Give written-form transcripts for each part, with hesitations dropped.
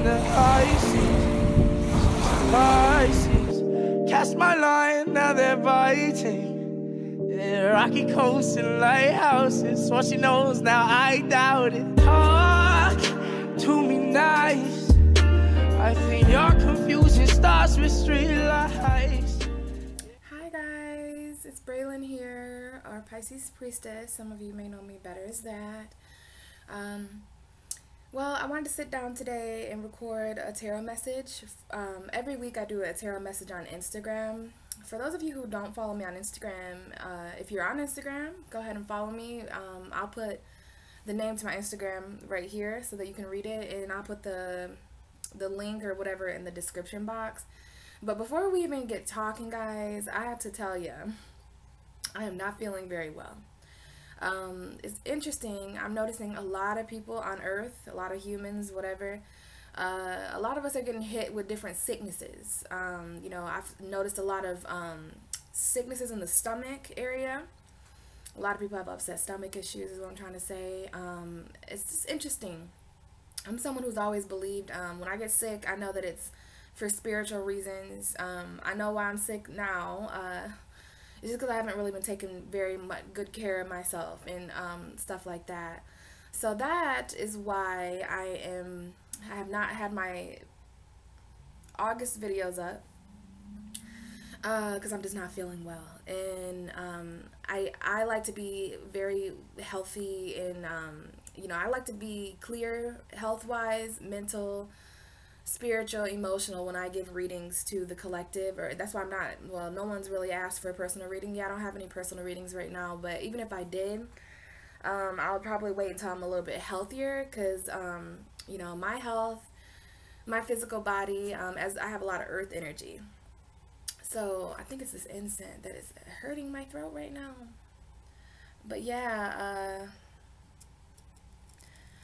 the high seas. Pisces, cast my line, now they're biting. Yeah, rocky coasts and lighthouses. What she knows now, I doubt it. Talk to me nice. I think your confusion starts with street lights. Hi guys, it's Braylon here, our Pisces priestess. Some of you may know me better as that. Well, I wanted to sit down today and record a tarot message. Every week I do a tarot message on Instagram. For those of you who don't follow me on Instagram, if you're on Instagram, go ahead and follow me. I'll put the name to my Instagram right here so that you can read it, and I'll put the link or whatever in the description box. But before we even get talking, guys, I have to tell you, I am not feeling very well. It's interesting. I'm noticing a lot of people on Earth, a lot of humans, whatever. A lot of us are getting hit with different sicknesses. You know, I've noticed a lot of sicknesses in the stomach area. A lot of people have upset stomach issues, is what I'm trying to say. It's just interesting. I'm someone who's always believed when I get sick, I know that it's for spiritual reasons. I know why I'm sick now. It's just because I haven't really been taking very much good care of myself and stuff like that. So that is why I have not had my August videos up, because I'm just not feeling well. And I like to be very healthy, and you know, I like to be clear health-wise, mental, spiritual, emotional when I give readings to the collective. Or that's why I'm not, well, no one's really asked for a personal reading yet. I don't have any personal readings right now, but even if I did, I'll probably wait until I'm a little bit healthier, because you know, my health, my physical body, as I have a lot of earth energy. So I think it's this incense that is hurting my throat right now. But yeah,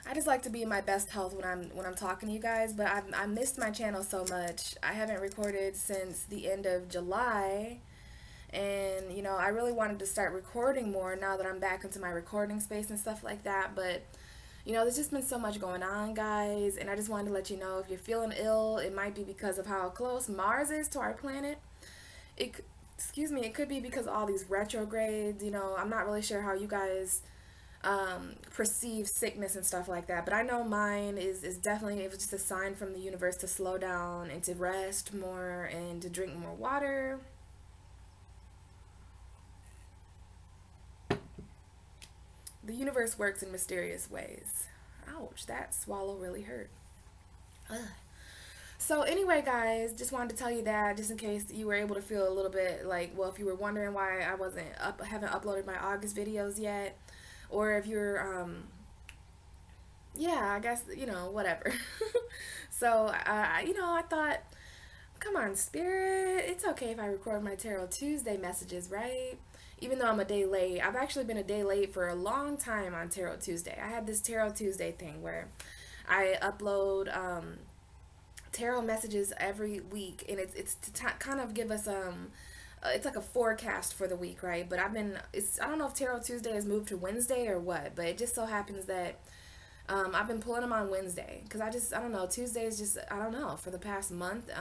I just like to be in my best health when I'm talking to you guys. But I missed my channel so much. I haven't recorded since the end of July, and you know, I really wanted to start recording more now that I'm back into my recording space and stuff like that. But you know, there's just been so much going on, guys, and I just wanted to let you know, if you're feeling ill, it might be because of how close Mars is to our planet. Excuse me, it could be because of all these retrogrades. You know, I'm not really sure how you guys perceive sickness and stuff like that, but I know mine is definitely, it was just a sign from the universe to slow down and to rest more and to drink more water. The universe works in mysterious ways. Ouch, that swallow really hurt. Ugh. So anyway, guys, just wanted to tell you that, just in case you were able to feel a little bit like, well, if you were wondering why I haven't uploaded my August videos yet, or if you're, yeah, I guess, you know, whatever. So, you know, I thought, come on, Spirit, it's okay if I record my Tarot Tuesday messages, right? Even though I'm a day late. I've actually been a day late for a long time on Tarot Tuesday. I had this Tarot Tuesday thing where I upload tarot messages every week, and it's to kind of give us it's like a forecast for the week, right? But I don't know if Tarot Tuesday has moved to Wednesday or what, but it just so happens that I've been pulling them on Wednesday, because I don't know, Tuesday is just, I don't know, for the past month,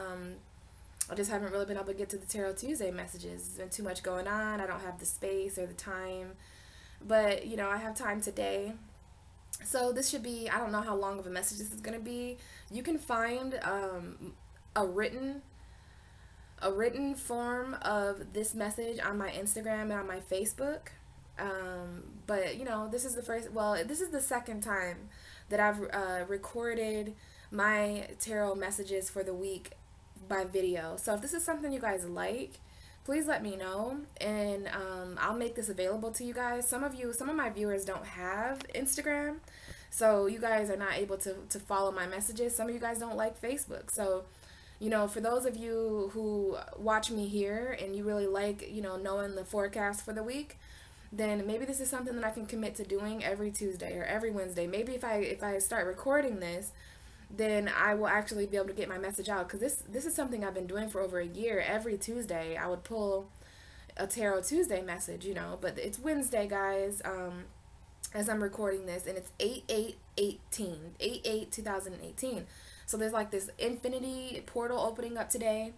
I just haven't really been able to get to the Tarot Tuesday messages. There's been too much going on. I don't have the space or the time, but you know, I have time today. So this should be, I don't know how long of a message this is going to be. You can find a written form of this message on my Instagram and on my Facebook. But you know, this is the second time that I've recorded my tarot messages for the week by video. So if this is something you guys like, please let me know, and I'll make this available to you guys. Some of my viewers don't have Instagram, so you guys are not able to follow my messages. Some of you guys don't like Facebook. So, you know, for those of you who watch me here and you really like, you know, knowing the forecast for the week, then maybe this is something that I can commit to doing every Tuesday or every Wednesday. Maybe if I start recording this, then I will actually be able to get my message out, because this is something I've been doing for over a year. Every Tuesday I would pull a Tarot Tuesday message, you know, but it's Wednesday, guys, as I'm recording this, and it's 8/8/2018. So there's like this infinity portal opening up today.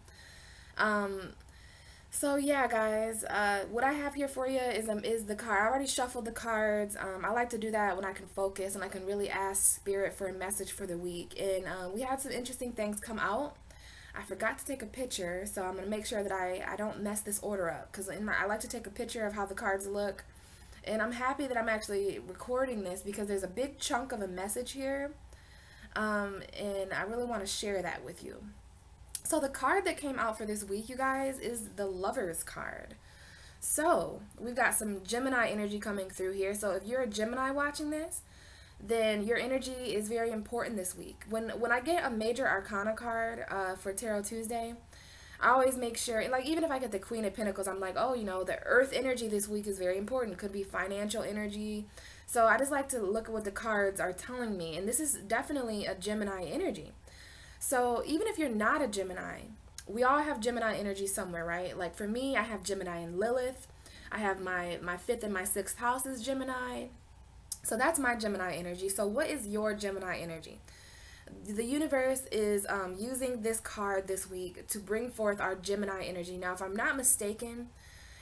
So yeah, guys, what I have here for you is the card. I already shuffled the cards. I like to do that when I can focus and I can really ask Spirit for a message for the week. And we had some interesting things come out. I forgot to take a picture, so I'm going to make sure that I don't mess this order up, because I like to take a picture of how the cards look. And I'm happy that I'm actually recording this because there's a big chunk of a message here, and I really want to share that with you. So the card that came out for this week, you guys, is the Lovers card. So we've got some Gemini energy coming through here. So if you're a Gemini watching this, then your energy is very important this week. When I get a major arcana card for Tarot Tuesday, I always make sure, like even if I get the Queen of Pentacles, I'm like, oh, you know, the earth energy this week is very important. Could be financial energy. So I just like to look at what the cards are telling me. And this is definitely a Gemini energy. So even if you're not a Gemini, we all have Gemini energy somewhere, right? Like for me, I have Gemini and Lilith. I have my 5th and my 6th house is Gemini. So that's my Gemini energy. So what is your Gemini energy? The universe is using this card this week to bring forth our Gemini energy. Now, if I'm not mistaken,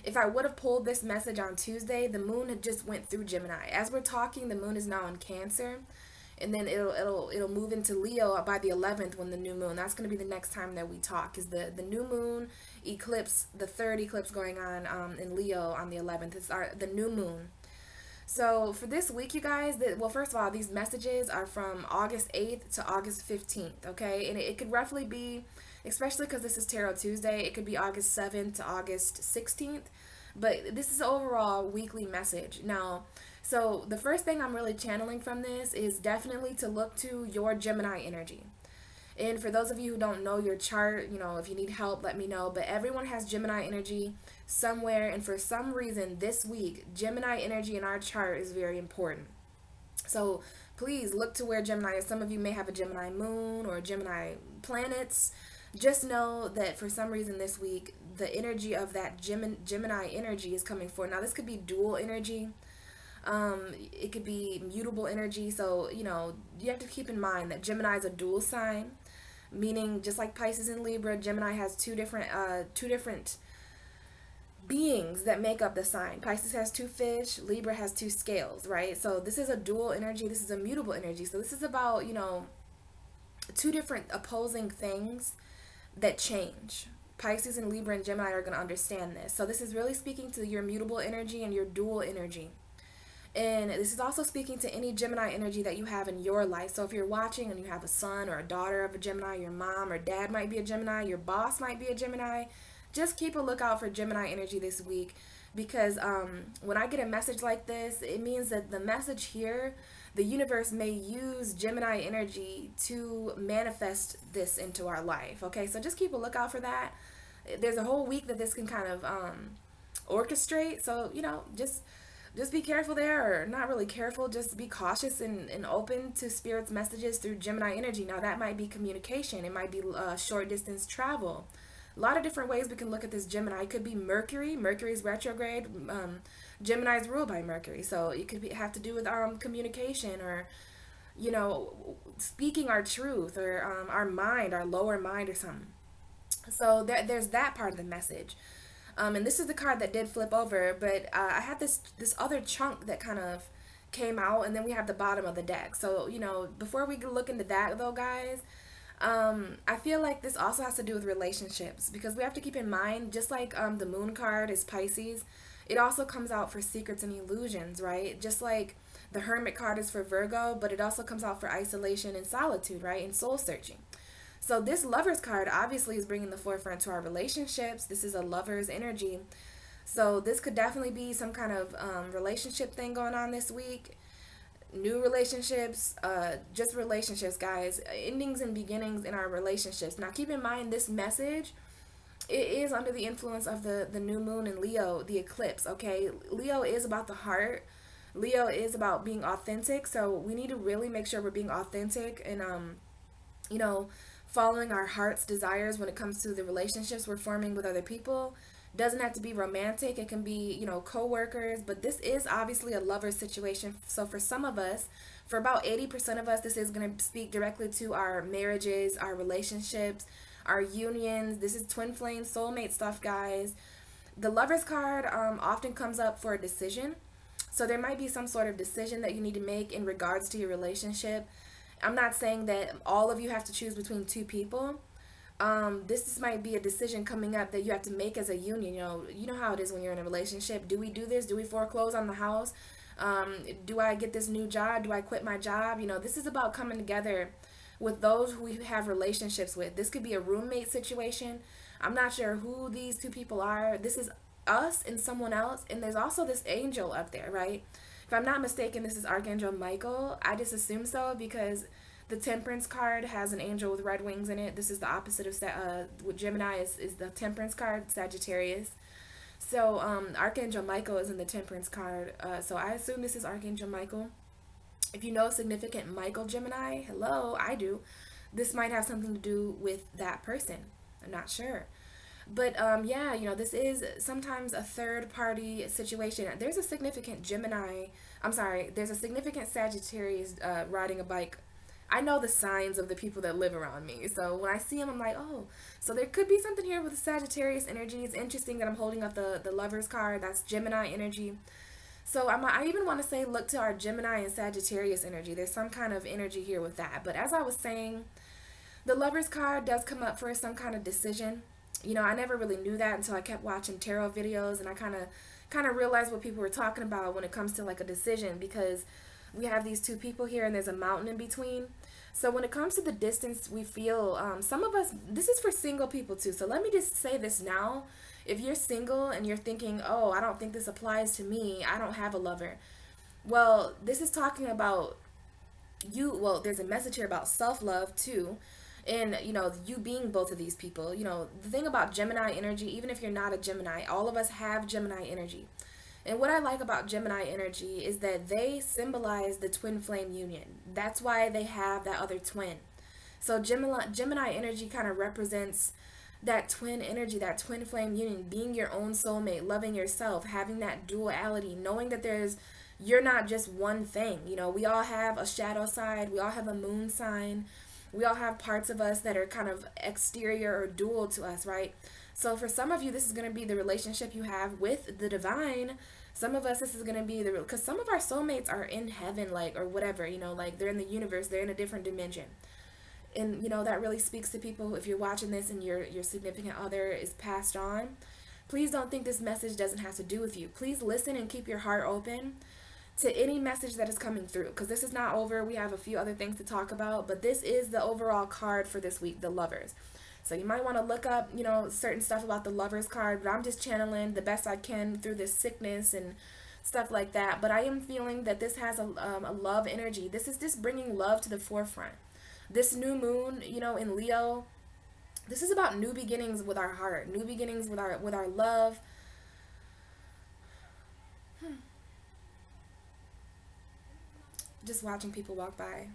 if I would have pulled this message on Tuesday, the moon had just went through Gemini. As we're talking, the moon is now in Cancer. And then it'll move into Leo by the 11th when the new moon. That's going to be the next time that we talk, is the new moon eclipse, the third eclipse going on in Leo on the 11th. It's the new moon. So for this week, you guys, well, first of all, these messages are from August 8th to August 15th, okay? And it could roughly be, especially because this is Tarot Tuesday, it could be August 7th to August 16th. But this is overall weekly message. Now, so the first thing I'm really channeling from this is definitely to look to your Gemini energy. And for those of you who don't know your chart, you know, if you need help, let me know. But everyone has Gemini energy somewhere. And for some reason this week, Gemini energy in our chart is very important. So please look to where Gemini is. Some of you may have a Gemini moon or Gemini planets. Just know that for some reason this week, the energy of that Gemini energy is coming forward. Now, this could be dual energy. It could be mutable energy. So, you know, you have to keep in mind that Gemini is a dual sign, meaning just like Pisces and Libra, Gemini has two different beings that make up the sign. Pisces has 2 fish, Libra has 2 scales, right? So this is a dual energy. This is a mutable energy. So this is about, you know, 2 different opposing things that change. Pisces and Libra and Gemini are going to understand this. So this is really speaking to your mutable energy and your dual energy. And this is also speaking to any Gemini energy that you have in your life. So if you're watching and you have a son or a daughter of a Gemini, your mom or dad might be a Gemini, your boss might be a Gemini, just keep a lookout for Gemini energy this week. Because when I get a message like this, it means that the message here, the universe may use Gemini energy to manifest this into our life. Okay, so just keep a lookout for that. There's a whole week that this can kind of orchestrate. So, you know, just be careful there, or not really careful, just be cautious and open to Spirit's messages through Gemini energy. Now, that might be communication. It might be short distance travel. A lot of different ways we can look at this Gemini. It could be Mercury. Mercury's retrograde. Gemini is ruled by Mercury. So it could have to do with communication, or, you know, speaking our truth, or our mind, our lower mind or something. So there's that part of the message. And this is the card that did flip over, but I had this other chunk that kind of came out, and then we have the bottom of the deck. So, you know, before we look into that though, guys, I feel like this also has to do with relationships, because we have to keep in mind, just like the moon card is Pisces, it also comes out for secrets and illusions, right? Just like the Hermit card is for Virgo, but it also comes out for isolation and solitude, right? And soul searching. So this Lovers card obviously is bringing the forefront to our relationships. This is a Lovers energy. So this could definitely be some kind of relationship thing going on this week. New relationships, just relationships, guys. Endings and beginnings in our relationships. Now keep in mind, this message, it is under the influence of the new moon in Leo, the eclipse, okay? Leo is about the heart. Leo is about being authentic. So we need to really make sure we're being authentic and, you know, following our heart's desires when it comes to the relationships we're forming with other people. Doesn't have to be romantic. It can be, you know, co-workers, but this is obviously a lover situation. So for some of us, for about 80% of us, this is going to speak directly to our marriages, our relationships, our unions. This is twin flame soulmate stuff, guys. The Lovers card often comes up for a decision. So there might be some sort of decision that you need to make in regards to your relationship. I'm not saying that all of you have to choose between two people. This might be a decision coming up that you have to make as a union. You know how it is when you're in a relationship. Do we do this? Do we foreclose on the house? Do I get this new job? Do I quit my job? You know, this is about coming together with those who we have relationships with. This could be a roommate situation. I'm not sure who these two people are. This is us and someone else. And there's also this angel up there, right? If I'm not mistaken, this is Archangel Michael. I just assume so because the Temperance card has an angel with red wings in it. This is the opposite of with Gemini is the Temperance card, Sagittarius. So Archangel Michael is in the Temperance card. So I assume this is Archangel Michael. If you know a significant Michael Gemini, hello, I do. This might have something to do with that person. I'm not sure. But yeah, you know, this is sometimes a third party situation. There's a significant there's a significant Sagittarius riding a bike. I know the signs of the people that live around me. So when I see them, I'm like, oh, so there could be something here with the Sagittarius energy. It's interesting that I'm holding up the Lovers card. That's Gemini energy. So I even want to say, look to our Gemini and Sagittarius energy. There's some kind of energy here with that. But as I was saying, the Lovers card does come up for some kind of decision. You know, I never really knew that until I kept watching tarot videos, and I kind of realized what people were talking about when it comes to like a decision, because we have these two people here and there's a mountain in between. So when it comes to the distance we feel, some of us, this is for single people too. So let me just say this now. If you're single and you're thinking, oh, I don't think this applies to me, I don't have a lover. Well, this is talking about you. Well, there's a message here about self-love too. And, you know, you being both of these people. You know, the thing about Gemini energy, even if you're not a Gemini, all of us have Gemini energy. And what I like about Gemini energy is that they symbolize the twin flame union. That's why they have that other twin. So Gemini energy kind of represents that twin energy, that twin flame union, being your own soulmate, loving yourself, having that duality, knowing that you're not just one thing. You know, we all have a shadow side. We all have a moon sign. We all have parts of us that are kind of exterior or dual to us, right? So for some of you, this is going to be the relationship you have with the divine. Some of us, this is going to be because some of our soulmates are in heaven, like, or whatever, you know, like they're in the universe, they're in a different dimension. And, you know, that really speaks to people. If you're watching this and your significant other is passed on, please don't think this message doesn't have to do with you. Please listen and keep your heart open to any message that is coming through, because this is not over. We have a few other things to talk about, but this is the overall card for this week, the Lovers. So you might want to look up, you know, certain stuff about the Lovers card, but I'm just channeling the best I can through this sickness and stuff like that. But I am feeling that this has a love energy. This is just bringing love to the forefront. This new moon, you know, in Leo, this is about new beginnings with our heart, new beginnings with our love. Just watching people walk by.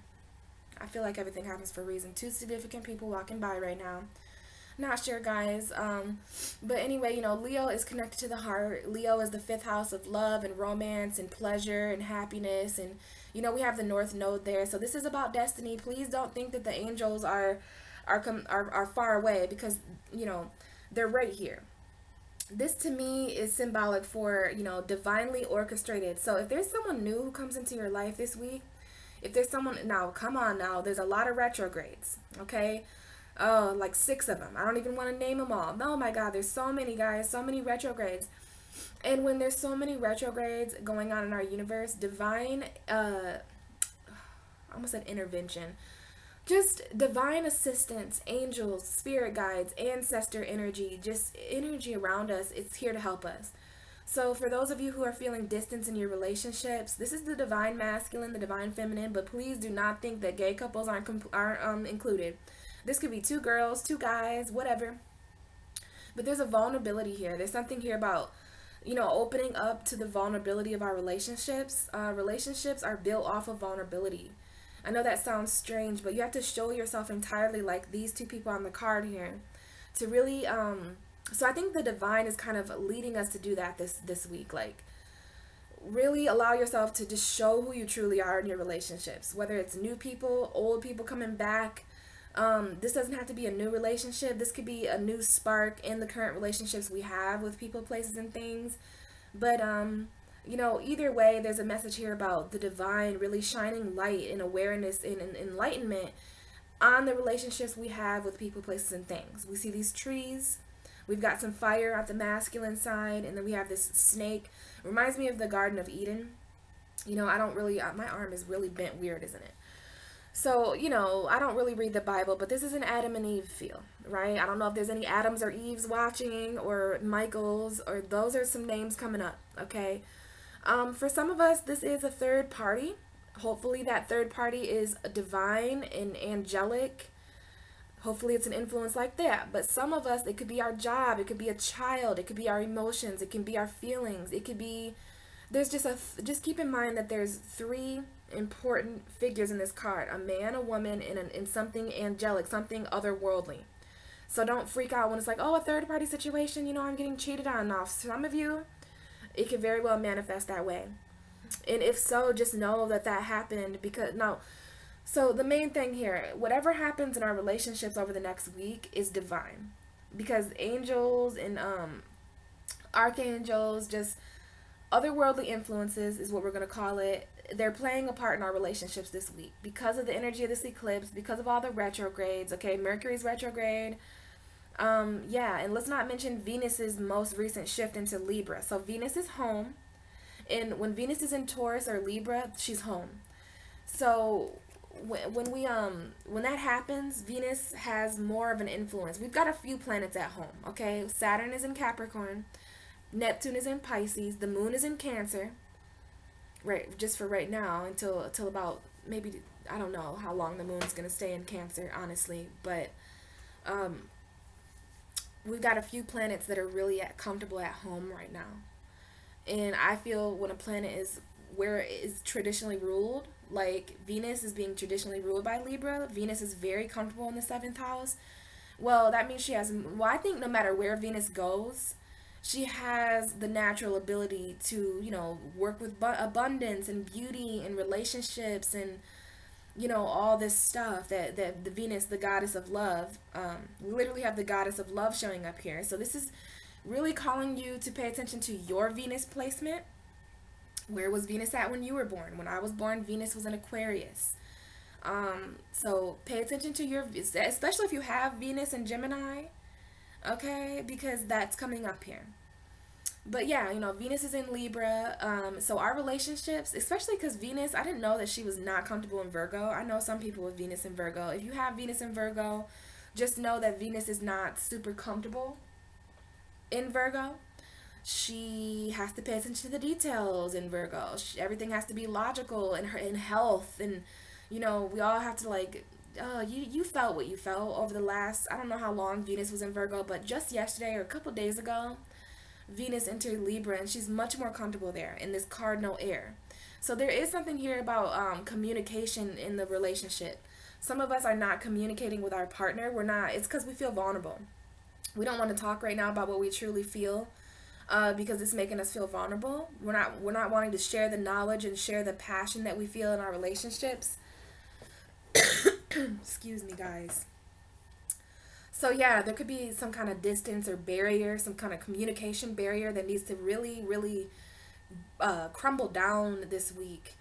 I feel like everything happens for a reason. Two significant people walking by right now. Not sure, guys. But anyway, you know, Leo is connected to the heart. Leo is the 5th house of love and romance and pleasure and happiness. And, you know, we have the North Node there. So this is about destiny. Please don't think that the angels are far away, because, you know, they're right here. This to me is symbolic for, you know, divinely orchestrated. So if there's someone new who comes into your life this week, if there's someone, now, come on now, there's a lot of retrogrades, okay? Oh, like 6 of them. I don't even want to name them all. Oh my God, there's so many, guys, so many retrogrades. And when there's so many retrogrades going on in our universe, divine, I almost said intervention, just divine assistance, angels, spirit guides, ancestor energy, just energy around us, it's here to help us. So for those of you who are feeling distance in your relationships, this is the divine masculine, the divine feminine, but please do not think that gay couples aren't included. This could be 2 girls, 2 guys, whatever. But there's a vulnerability here. There's something here about, you know, opening up to the vulnerability of our relationships. Relationships are built off of vulnerability. I know that sounds strange, but you have to show yourself entirely, like these 2 people on the card here, to really So I think the divine is kind of leading us to do that this week. Like, really allow yourself to just show who you truly are in your relationships, whether it's new people, old people coming back. This doesn't have to be a new relationship. This could be a new spark in the current relationships we have with people, places, and things. But you know, either way, there's a message here about the divine really shining light and awareness and enlightenment on the relationships we have with people, places, and things. We see these trees. We've got some fire at the masculine side, and then we have this snake. Reminds me of the Garden of Eden. You know, I don't really, my arm is really bent weird, isn't it? So, you know, I don't really read the Bible, but this is an Adam and Eve feel, right? I don't know if there's any Adams or Eves watching, or Michaels, or those are some names coming up, okay? For some of us, this is a third party. Hopefully that third party is divine and angelic. Hopefully it's an influence like that. But some of us, it could be our job, it could be a child, it could be our emotions, it can be our feelings, it could be, there's just keep in mind that there's three important figures in this card: a man, a woman, and something angelic, something otherworldly. So don't freak out when it's like, oh, a third party situation, you know, I'm getting cheated on. Now, some of you, it could very well manifest that way. And if so, just know that that happened because, no. So the main thing here, whatever happens in our relationships over the next week is divine. Because angels and archangels, just otherworldly influences is what we're going to call it. They're playing a part in our relationships this week because of the energy of this eclipse, because of all the retrogrades. Okay, Mercury's retrograde. Yeah, and let's not mention Venus's most recent shift into Libra. So Venus is home, and when Venus is in Taurus or Libra, she's home. So when that happens, Venus has more of an influence. We've got a few planets at home. Okay, Saturn is in Capricorn, Neptune is in Pisces, the moon is in Cancer. Right, just for right now, until about maybe, I don't know how long the moon's gonna stay in Cancer, honestly, but we've got a few planets that are really comfortable at home right now. And I feel when a planet is where it is traditionally ruled, like Venus is being traditionally ruled by Libra, Venus is very comfortable in the 7th house. Well, that means she has, well, I think no matter where Venus goes, she has the natural ability to, you know, work with abundance and beauty and relationships and, you know, all this stuff that the Venus, the goddess of love, we literally have the goddess of love showing up here. So this is really calling you to pay attention to your Venus placement. Where was Venus at when you were born? When I was born, Venus was in Aquarius. So pay attention to your, especially if you have Venus and Gemini, okay, because that's coming up here. But yeah, you know, Venus is in Libra. So our relationships, especially because Venus, I didn't know that she was not comfortable in Virgo. I know some people with Venus in Virgo. If you have Venus in Virgo, just know that Venus is not super comfortable in Virgo. She has to pay attention to the details in Virgo. Everything has to be logical in health. And, you know, we all have to, like, you felt what you felt over the last, I don't know how long Venus was in Virgo, but just yesterday or a couple days ago, Venus entered Libra, and she's much more comfortable there in this cardinal air. So there is something here about communication in the relationship. Some of us are not communicating with our partner. We're not. It's because we feel vulnerable. We don't want to talk right now about what we truly feel because it's making us feel vulnerable. We're not wanting to share the knowledge and share the passion that we feel in our relationships. Excuse me, guys. So yeah, there could be some kind of distance or barrier, some kind of communication barrier that needs to really, really crumble down this week.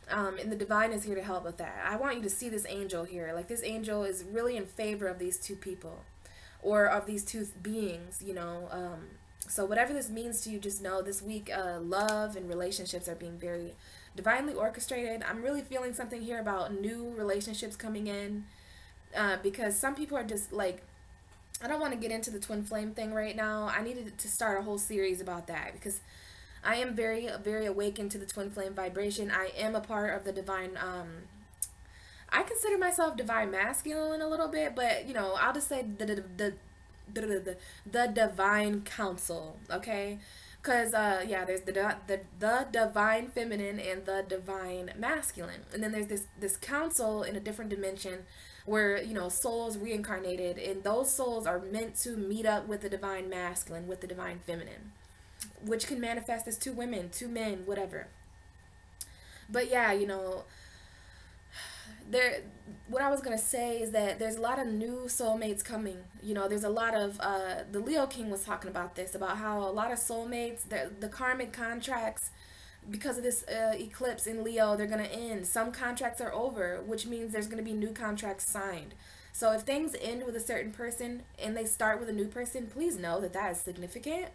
And the divine is here to help with that. I want you to see this angel here. Like, this angel is really in favor of these two people, or of these two beings, you know. So whatever this means to you, just know this week love and relationships are being very divinely orchestrated. I'm really feeling something here about new relationships coming in because some people are just like, I don't want to get into the twin flame thing right now. I needed to start a whole series about that because I am very, very awakened to the twin flame vibration. I am a part of the divine, I consider myself divine masculine a little bit, but, you know, I'll just say the divine council, okay? Because, yeah, there's the divine feminine and the divine masculine. And then there's this council in a different dimension where, you know, souls reincarnated. And those souls are meant to meet up with the divine masculine, with the divine feminine. Which can manifest as two women, two men, whatever. But yeah, you know, what I was going to say is that there's a lot of new soulmates coming. You know, there's a lot of, the Leo King was talking about this, about how a lot of soulmates, the karmic contracts, because of this eclipse in Leo, they're going to end. Some contracts are over, which means there's going to be new contracts signed. So if things end with a certain person and they start with a new person, please know that that is significant.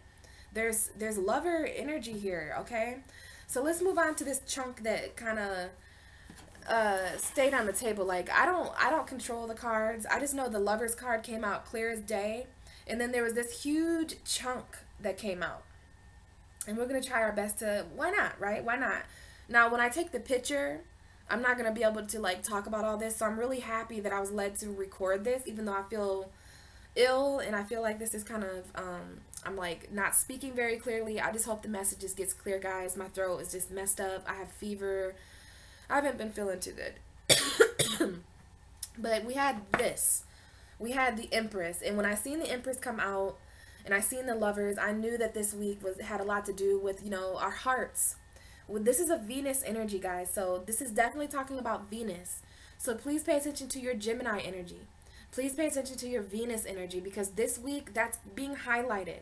There's lover energy here, okay? So let's move on to this chunk that kind of stayed on the table. Like, I don't control the cards. I just know the Lovers card came out clear as day, and then there was this huge chunk that came out, and we're gonna try our best to, why not, right? Why not? Now, when I take the picture, I'm not gonna be able to like talk about all this, so I'm really happy that I was led to record this, even though I feel ill and I feel like this is kind of I'm like not speaking very clearly. I just hope the message just gets clear, guys. My throat is just messed up. I have fever. I haven't been feeling too good. But we had this. We had the Empress. And when I seen the Empress come out and I seen the Lovers, I knew that this week had a lot to do with, you know, our hearts. Well, this is a Venus energy, guys. So this is definitely talking about Venus. So please pay attention to your Gemini energy. Please pay attention to your Venus energy, because this week that's being highlighted.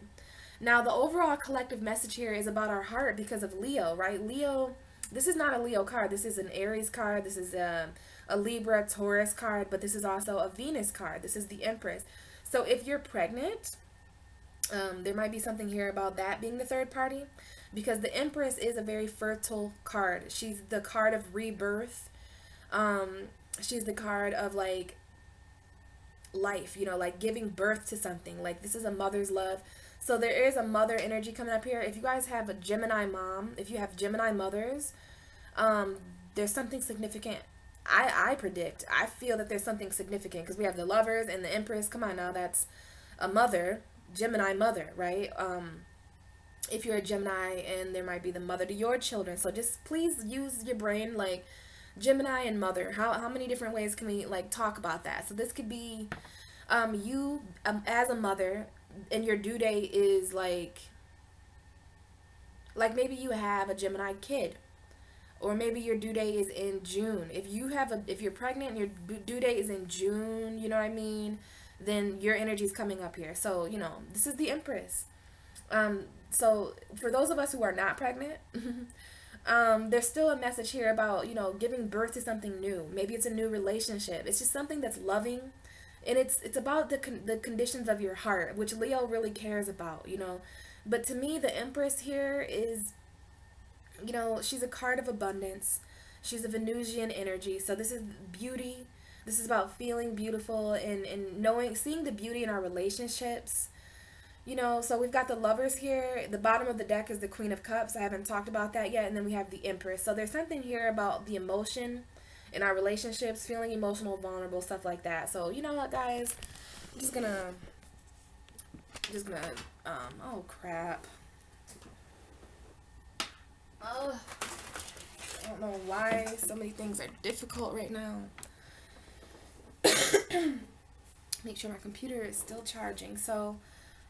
Now, the overall collective message here is about our heart because of Leo, right? Leo, this is not a Leo card. This is an Aries card. This is a Libra, Taurus card, but this is also a Venus card. This is the Empress. So if you're pregnant, there might be something here about that being the third party, because the Empress is a very fertile card. She's the card of rebirth. She's the card of like life, you know, like giving birth to something. Like, this is a mother's love. So there is a mother energy coming up here. If you guys have a Gemini mom, if you have Gemini mothers, there's something significant. I predict, I feel that there's something significant, because we have the Lovers and the Empress. Come on now, that's a mother, Gemini mother, right? If you're a Gemini, and there might be the mother to your children. So just please use your brain, like Gemini and mother. How many different ways can we like talk about that? So this could be you as a mother, and your due date is like maybe you have a Gemini kid, or maybe your due date is in June. If you're pregnant and your due date is in June, you know what I mean, then your energy is coming up here. So, you know, this is the Empress. So for those of us who are not pregnant, there's still a message here about, you know, giving birth to something new. Maybe it's a new relationship. It's just something that's loving. And it's about the conditions of your heart, which Leo really cares about, you know. But to me, the Empress here is, you know, she's a card of abundance. She's a Venusian energy. So this is beauty. This is about feeling beautiful and seeing the beauty in our relationships. You know, so we've got the Lovers here. The bottom of the deck is the Queen of Cups. I haven't talked about that yet. And then we have the Empress. So there's something here about the emotion in our relationships, feeling emotional, vulnerable, stuff like that. So, you know what, guys? I'm just gonna, oh, crap. Oh, I don't know why so many things are difficult right now. Make sure my computer is still charging. So,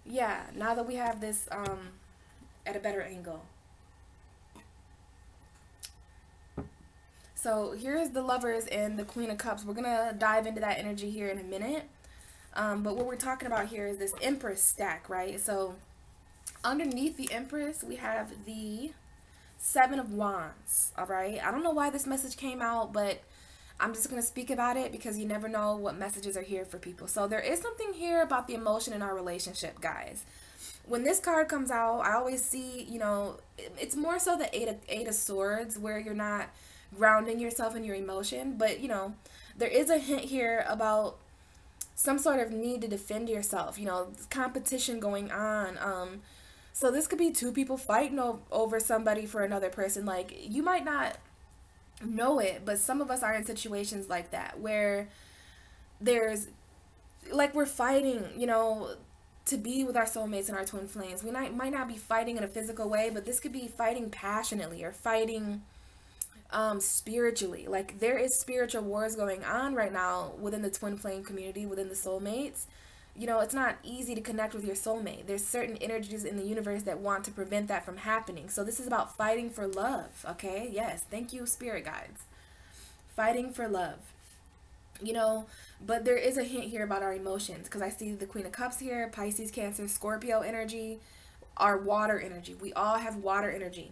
yeah, now that we have this at a better angle. So here's the Lovers and the Queen of Cups. We're going to dive into that energy here in a minute. But what we're talking about here is this Empress stack, right? So underneath the Empress, we have the Seven of Wands, all right? I don't know why this message came out, but I'm just going to speak about it because you never know what messages are here for people. So there is something here about the emotion in our relationship, guys. When this card comes out, I always see, you know, it's more so the Eight of Swords, where you're not grounding yourself in your emotion, but you know, there is a hint here about some sort of need to defend yourself, you know, competition going on. So this could be two people fighting over somebody for another person. Like, you might not know it, but some of us are in situations like that where there's like, we're fighting, you know, to be with our soulmates and our twin flames. We might not be fighting in a physical way, but this could be fighting passionately or fighting spiritually. Like, there is spiritual wars going on right now within the twin flame community, within the soulmates. You know, it's not easy to connect with your soulmate. There's certain energies in the universe that want to prevent that from happening. So this is about fighting for love, okay? Yes, thank you, spirit guides. Fighting for love. You know, but there is a hint here about our emotions, because I see the Queen of Cups here, Pisces, Cancer, Scorpio energy, our water energy. We all have water energy.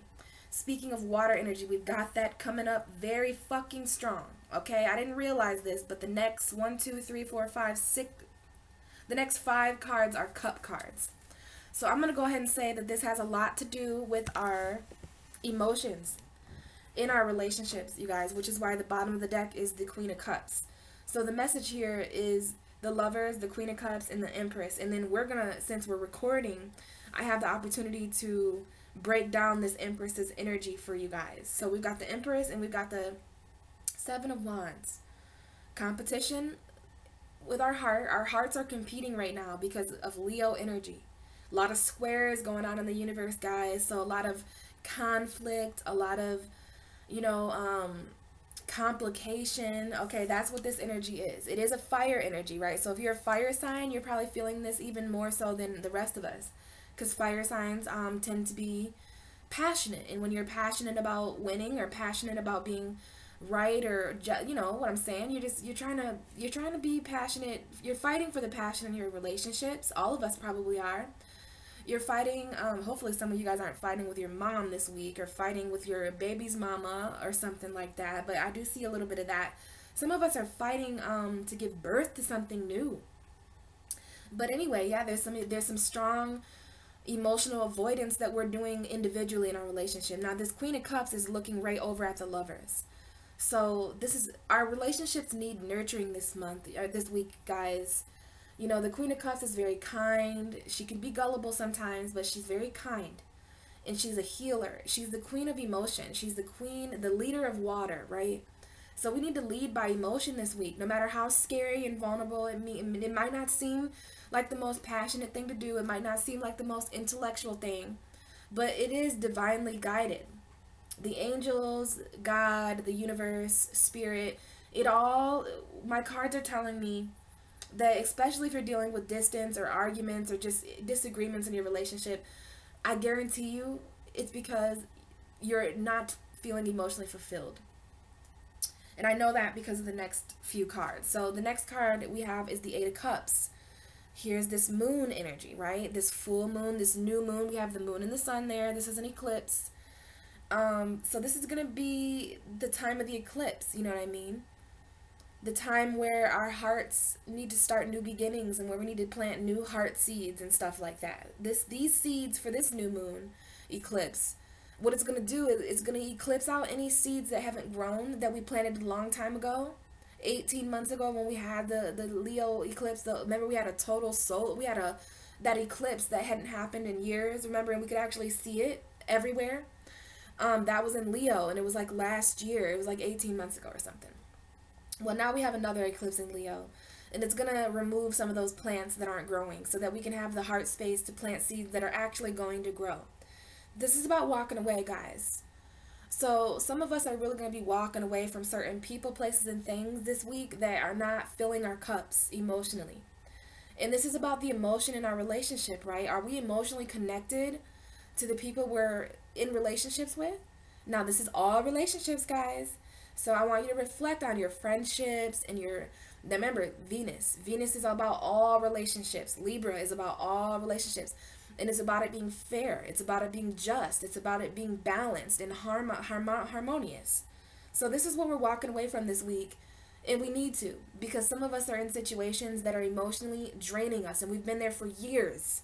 Speaking of water energy, we've got that coming up very fucking strong, okay? I didn't realize this, but the next 1, 2, 3, 4, 5, 6, the next 5 cards are cup cards. So I'm going to go ahead and say that this has a lot to do with our emotions in our relationships, you guys, which is why the bottom of the deck is the Queen of Cups. So the message here is the Lovers, the Queen of Cups, and the Empress. And then we're going to, since we're recording, I have the opportunity to break down this Empress's energy for you guys. So we've got the Empress and we've got the Seven of Wands. Competition with our heart. Our hearts are competing right now because of Leo energy. A lot of squares going on in the universe, guys. So a lot of conflict, a lot of, you know, complication. Okay, that's what this energy is. It is a fire energy, right? So if you're a fire sign, you're probably feeling this even more so than the rest of us, because fire signs tend to be passionate. And when you're passionate about winning or passionate about being right, or you know what I'm saying, you're trying to be passionate. You're fighting for the passion in your relationships. All of us probably are. You're fighting, hopefully some of you guys aren't fighting with your mom this week, or fighting with your baby's mama or something like that, but I do see a little bit of that. Some of us are fighting to give birth to something new. But anyway, yeah, there's some strong emotional avoidance that we're doing individually in our relationship. Now this Queen of Cups is looking right over at the Lovers. So this is, our relationships need nurturing this month, or this week, guys. You know, the Queen of Cups is very kind. She can be gullible sometimes, but she's very kind. And she's a healer. She's the queen of emotion. She's the queen, the leader of water, right? So we need to lead by emotion this week. No matter how scary and vulnerable it might not seem like the most passionate thing to do. It might not seem like the most intellectual thing. But it is divinely guided. The angels, God, the universe, spirit, it all, my cards are telling me that, especially if you're dealing with distance or arguments or just disagreements in your relationship, I guarantee you it's because you're not feeling emotionally fulfilled. And I know that because of the next few cards. So the next card we have is the Eight of Cups. Here's this moon energy, right? This full moon, this new moon. We have the moon and the sun there. This is an eclipse. So this is going to be the time of the eclipse, you know what I mean? The time where our hearts need to start new beginnings, and where we need to plant new heart seeds and stuff like that. These seeds for this new moon eclipse, what it's going to do is it's going to eclipse out any seeds that haven't grown that we planted a long time ago. 18 months ago when we had the Leo eclipse, remember we had a total soul, we had that eclipse that hadn't happened in years, remember, and we could actually see it everywhere. That was in Leo, and it was like last year. It was like 18 months ago or something. Well, now we have another eclipse in Leo, and it's going to remove some of those plants that aren't growing so that we can have the heart space to plant seeds that are actually going to grow. This is about walking away, guys. So some of us are really going to be walking away from certain people, places, and things this week that are not filling our cups emotionally. And this is about the emotion in our relationship, right? Are we emotionally connected to the people we're in relationships with? Now, this is all relationships, guys. So I want you to reflect on your friendships and remember, Venus is about all relationships. Libra is about all relationships. And it's about it being fair. It's about it being just. It's about it being balanced and harmonious. So this is what we're walking away from this week. And we need to, because some of us are in situations that are emotionally draining us, and we've been there for years.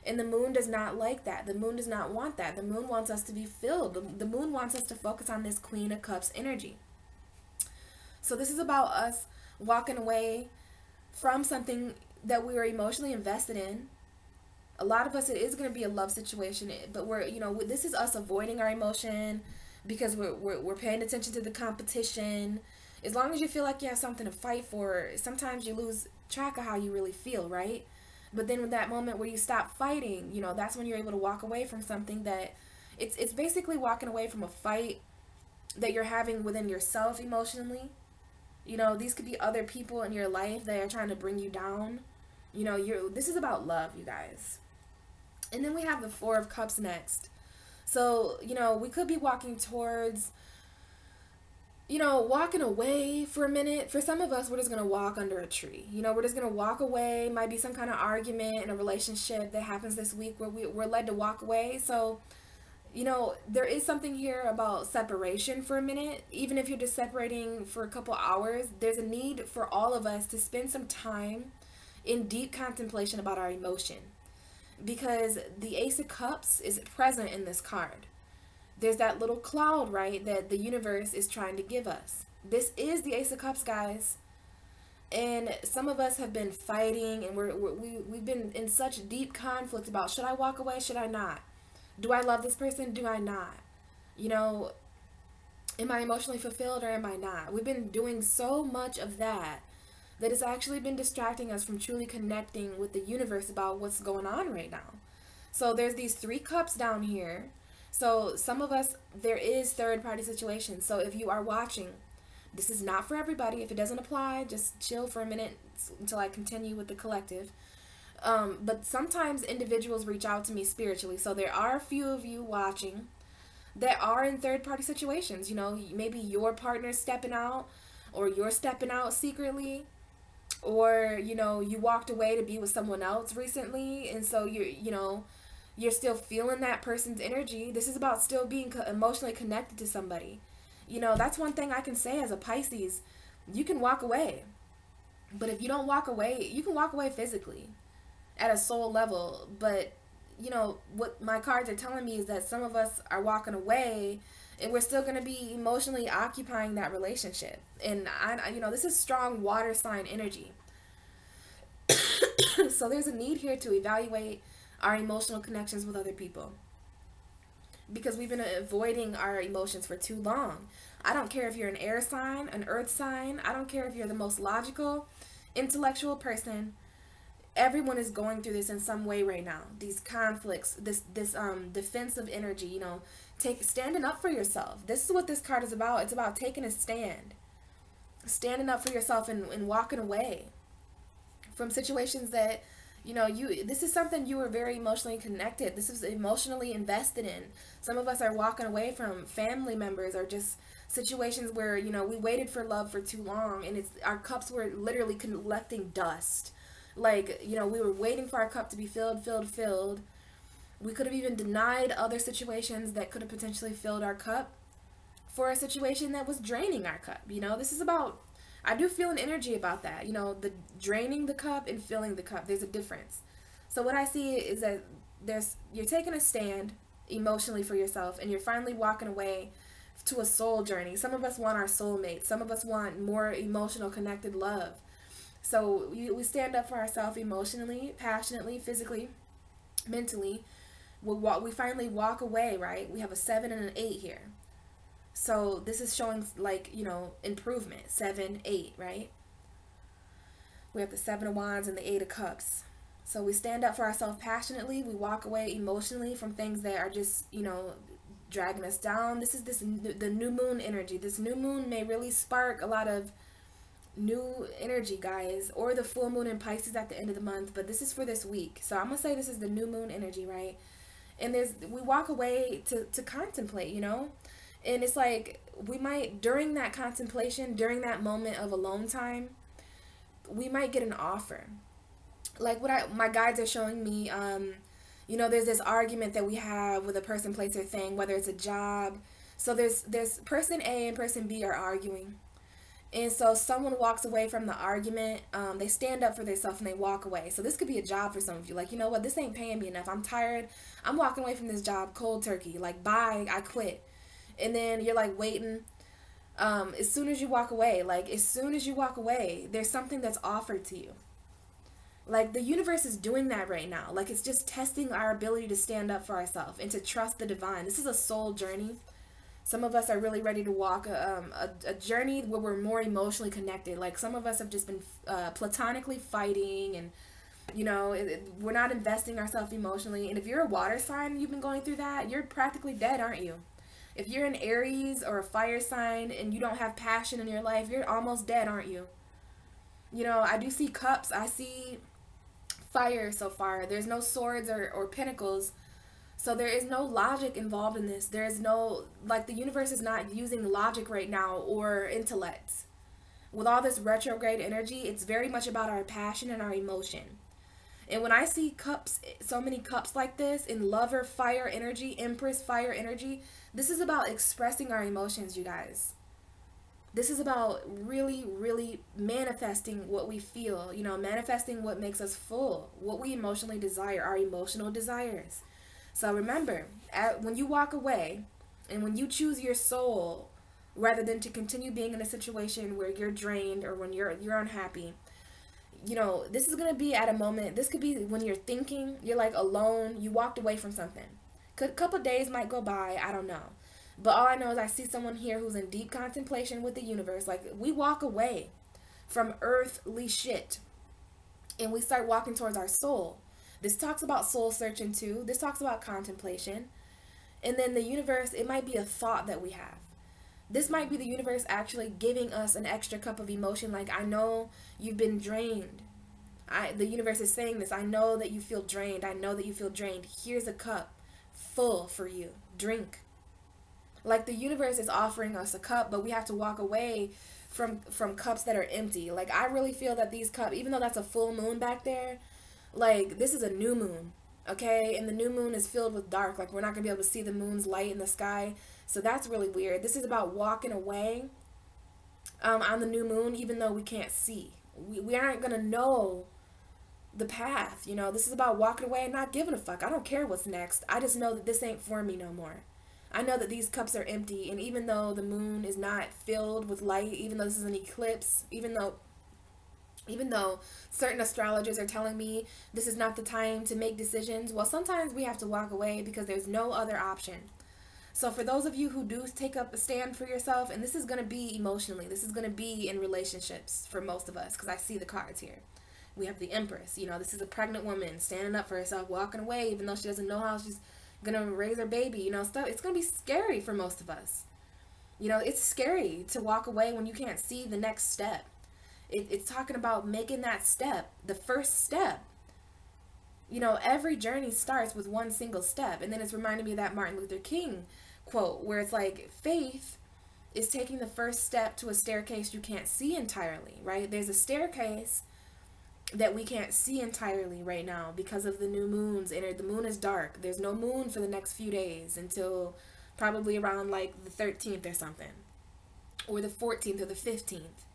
And the moon does not like that. The moon does not want that. The moon wants us to be filled. The moon wants us to focus on this Queen of Cups energy. So this is about us walking away from something that we were emotionally invested in. A lot of us, it is going to be a love situation, but this is us avoiding our emotion because we're paying attention to the competition. As long as you feel like you have something to fight for, sometimes you lose track of how you really feel, right? But then with that moment where you stop fighting, you know, that's when you're able to walk away from something that it's basically walking away from a fight that you're having within yourself emotionally. You know, these could be other people in your life that are trying to bring you down. You know, this is about love, you guys. And then we have the Four of Cups next. So, you know, we could be walking towards, you know, walking away for a minute. For some of us, we're just going to walk under a tree. You know, we're just going to walk away. Might be some kind of argument in a relationship that happens this week where we're led to walk away. So, you know, there is something here about separation for a minute. Even if you're just separating for a couple hours, there's a need for all of us to spend some time in deep contemplation about our emotion. Because the Ace of Cups is present in this card. There's that little cloud, right, that the universe is trying to give us. This is the Ace of Cups, guys. And some of us have been fighting, and we've been in such deep conflict about, should I walk away, should I not? Do I love this person? Do I not? You know, am I emotionally fulfilled or am I not? We've been doing so much of that it's actually been distracting us from truly connecting with the universe about what's going on right now. So there's these 3 cups down here. So some of us, there is third-party situations. So if you are watching, this is not for everybody. If it doesn't apply, just chill for a minute until I continue with the collective. But sometimes individuals reach out to me spiritually. So there are a few of you watching that are in third-party situations. You know, maybe your partner's stepping out, or you're stepping out secretly, or, you know, you walked away to be with someone else recently, and so you're still feeling that person's energy. This is about still being emotionally connected to somebody. You know, that's one thing I can say as a Pisces. You can walk away, but if you don't walk away, you can walk away physically at a soul level, but you know what my cards are telling me is that some of us are walking away and we're still going to be emotionally occupying that relationship. And I you know, this is strong water sign energy. So there's a need here to evaluate our emotional connections with other people, because we've been avoiding our emotions for too long. I don't care if you're an air sign, an earth sign. I don't care if you're the most logical, intellectual person. Everyone is going through this in some way right now. These conflicts, this defensive energy, you know, standing up for yourself. This is what this card is about. It's about taking a stand. Standing up for yourself and walking away from situations that, you know, this is something you were very emotionally connected. This is emotionally invested in. Some of us are walking away from family members, or just situations where, you know, we waited for love for too long, and our cups were literally collecting dust. Like, you know, we were waiting for our cup to be filled. We could have even denied other situations that could have potentially filled our cup for a situation that was draining our cup. You know, this is about, I do feel an energy about that. You know, the draining the cup and filling the cup. There's a difference. So what I see is that you're taking a stand emotionally for yourself, and you're finally walking away to a soul journey. Some of us want our soulmate. Some of us want more emotional connected love. So we stand up for ourselves emotionally, passionately, physically, mentally. We finally walk away, right? We have a 7 and an 8 here. So this is showing, like, you know, improvement. 7, 8, right? We have the 7 of Wands and the 8 of Cups. So we stand up for ourselves passionately. We walk away emotionally from things that are just, you know, dragging us down. This is the new moon energy. This new moon may really spark a lot of new energy, guys, or the full moon in Pisces at the end of the month, but this is for this week. So I'm gonna say this is the new moon energy, right? And we walk away to contemplate, you know, and it's like we might, during that contemplation, during that moment of alone time, we might get an offer. Like what my guides are showing me, you know, there's this argument that we have with a person, place, or thing, whether it's a job. So there's person A and person B are arguing. And so someone walks away from the argument, they stand up for themselves and they walk away. So this could be a job for some of you. Like, you know what, this ain't paying me enough. I'm tired. I'm walking away from this job cold turkey. Like, bye, I quit. And then you're like waiting. As soon as you walk away, there's something that's offered to you. Like, the universe is doing that right now. Like, it's just testing our ability to stand up for ourselves and to trust the divine. This is a soul journey. Some of us are really ready to walk a journey where we're more emotionally connected. Like, some of us have just been platonically fighting and, You know, we're not investing ourselves emotionally. And if you're a water sign and you've been going through that, you're practically dead, aren't you? If you're an Aries or a fire sign and you don't have passion in your life, you're almost dead, aren't you? You know, I do see cups. I see fire so far. There's no swords or pentacles. So there is no logic involved in this. There is no, like, the universe is not using logic right now or intellect. With all this retrograde energy, it's very much about our passion and our emotion. And when I see cups, so many cups like this in lover fire energy, empress fire energy, this is about expressing our emotions, you guys. This is about really, really manifesting what we feel, you know, manifesting what makes us full, what we emotionally desire, our emotional desires. So remember, when you walk away and when you choose your soul rather than to continue being in a situation where you're drained or when you're unhappy, you know, this is going to be at a moment, this could be when you're thinking, you're like alone, you walked away from something. A couple of days might go by, I don't know. But all I know is I see someone here who's in deep contemplation with the universe. Like, we walk away from earthly shit and we start walking towards our soul. This talks about soul searching too. This talks about contemplation. And then the universe, it might be a thought that we have. This might be the universe actually giving us an extra cup of emotion. Like, I know you've been drained. The universe is saying this. I know that you feel drained. I know that you feel drained. Here's a cup full for you. Drink. Like, the universe is offering us a cup, but we have to walk away from cups that are empty. Like, I really feel that these cups, even though that's a full moon back there, like, this is a new moon, okay? And the new moon is filled with dark. Like, we're not going to be able to see the moon's light in the sky. So that's really weird. This is about walking away on the new moon, even though we can't see. We aren't going to know the path, you know? This is about walking away and not giving a fuck. I don't care what's next. I just know that this ain't for me no more. I know that these cups are empty, and even though the moon is not filled with light, even though this is an eclipse, even though certain astrologers are telling me this is not the time to make decisions, well, sometimes we have to walk away because there's no other option. So for those of you who do take up a stand for yourself, and this is going to be emotionally, this is going to be in relationships for most of us, because I see the cards here. We have the Empress. You know, this is a pregnant woman standing up for herself, walking away, even though she doesn't know how she's gonna raise her baby, you know, stuff. It's gonna be scary for most of us. You know, it's scary to walk away when you can't see the next step. It's talking about making that step, the first step. You know, every journey starts with one single step. And then it's reminding me of that Martin Luther King quote where it's like, faith is taking the first step to a staircase you can't see entirely, right? There's a staircase that we can't see entirely right now because of the new moons, and the moon is dark. There's no moon for the next few days until probably around like the 13th or something, or the 14th or the 15th.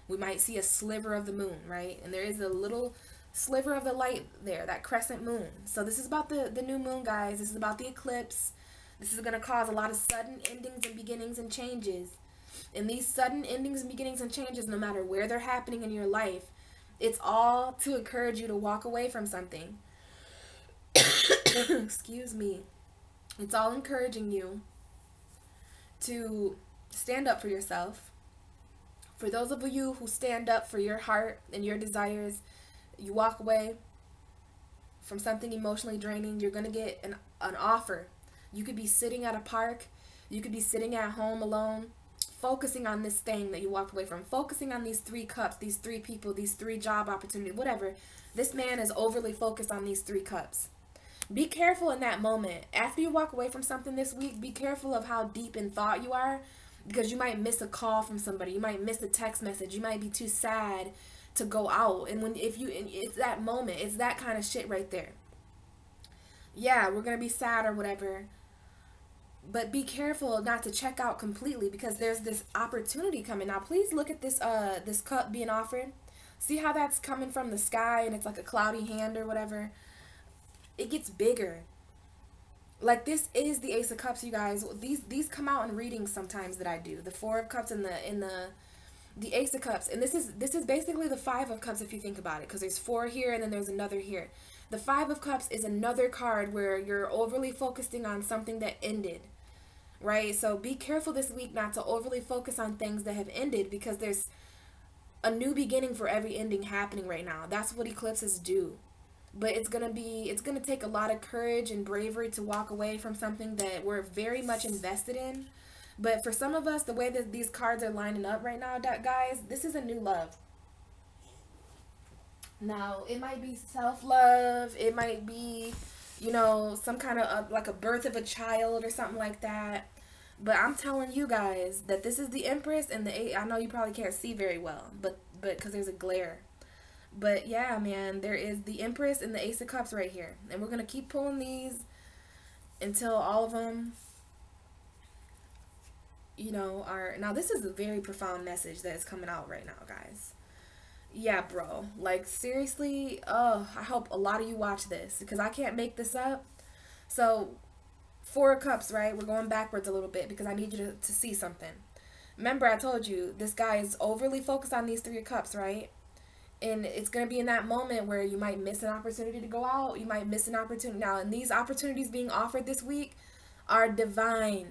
We might see a sliver of the moon, right? And there is a little sliver of the light there, that crescent moon. So this is about the new moon, guys. This is about the eclipse. This is going to cause a lot of sudden endings and beginnings and changes. And these sudden endings and beginnings and changes, no matter where they're happening in your life, it's all to encourage you to walk away from something. Excuse me. It's all encouraging you to stand up for yourself. For those of you who stand up for your heart and your desires, you walk away from something emotionally draining, you're going to get an offer. You could be sitting at a park. You could be sitting at home alone, focusing on this thing that you walked away from, focusing on these 3 cups, these 3 people, these 3 job opportunities, whatever. This man is overly focused on these 3 cups. Be careful in that moment. After you walk away from something this week, be careful of how deep in thought you are, because you might miss a call from somebody. You might miss a text message. You might be too sad to go out. And it's that moment. It's that kind of shit right there. Yeah, we're going to be sad or whatever. But be careful not to check out completely, because there's this opportunity coming. Now, please look at this this cup being offered. See how that's coming from the sky and it's like a cloudy hand or whatever? It gets bigger. Like, this is the Ace of Cups, you guys. These come out in readings sometimes that I do. The 4 of Cups and the Ace of Cups. And this is basically the 5 of Cups if you think about it, because there's 4 here and then there's another here. The 5 of Cups is another card where you're overly focusing on something that ended, right? So be careful this week not to overly focus on things that have ended, because there's a new beginning for every ending happening right now. That's what eclipses do. but it's gonna take a lot of courage and bravery to walk away from something that we're very much invested in. But for some of us, the way that these cards are lining up right now, guys, this is a new love. Now, it might be self-love, it might be, you know, some kind of like a birth of a child or something like that. But I'm telling you guys that this is the Empress and the Eight. I know you probably can't see very well, but because there's a glare. But yeah, man, there is the Empress and the Ace of Cups right here. And we're going to keep pulling these until all of them, you know, are... Now, this is a very profound message that is coming out right now, guys. Yeah, bro. Like, seriously, oh, I hope a lot of you watch this because I can't make this up. So, Four of Cups, right? We're going backwards a little bit because I need you to see something. Remember, I told you, this guy is overly focused on these Three of Cups, right? And it's going to be in that moment where you might miss an opportunity to go out. You might miss an opportunity. Now, and these opportunities being offered this week are divine.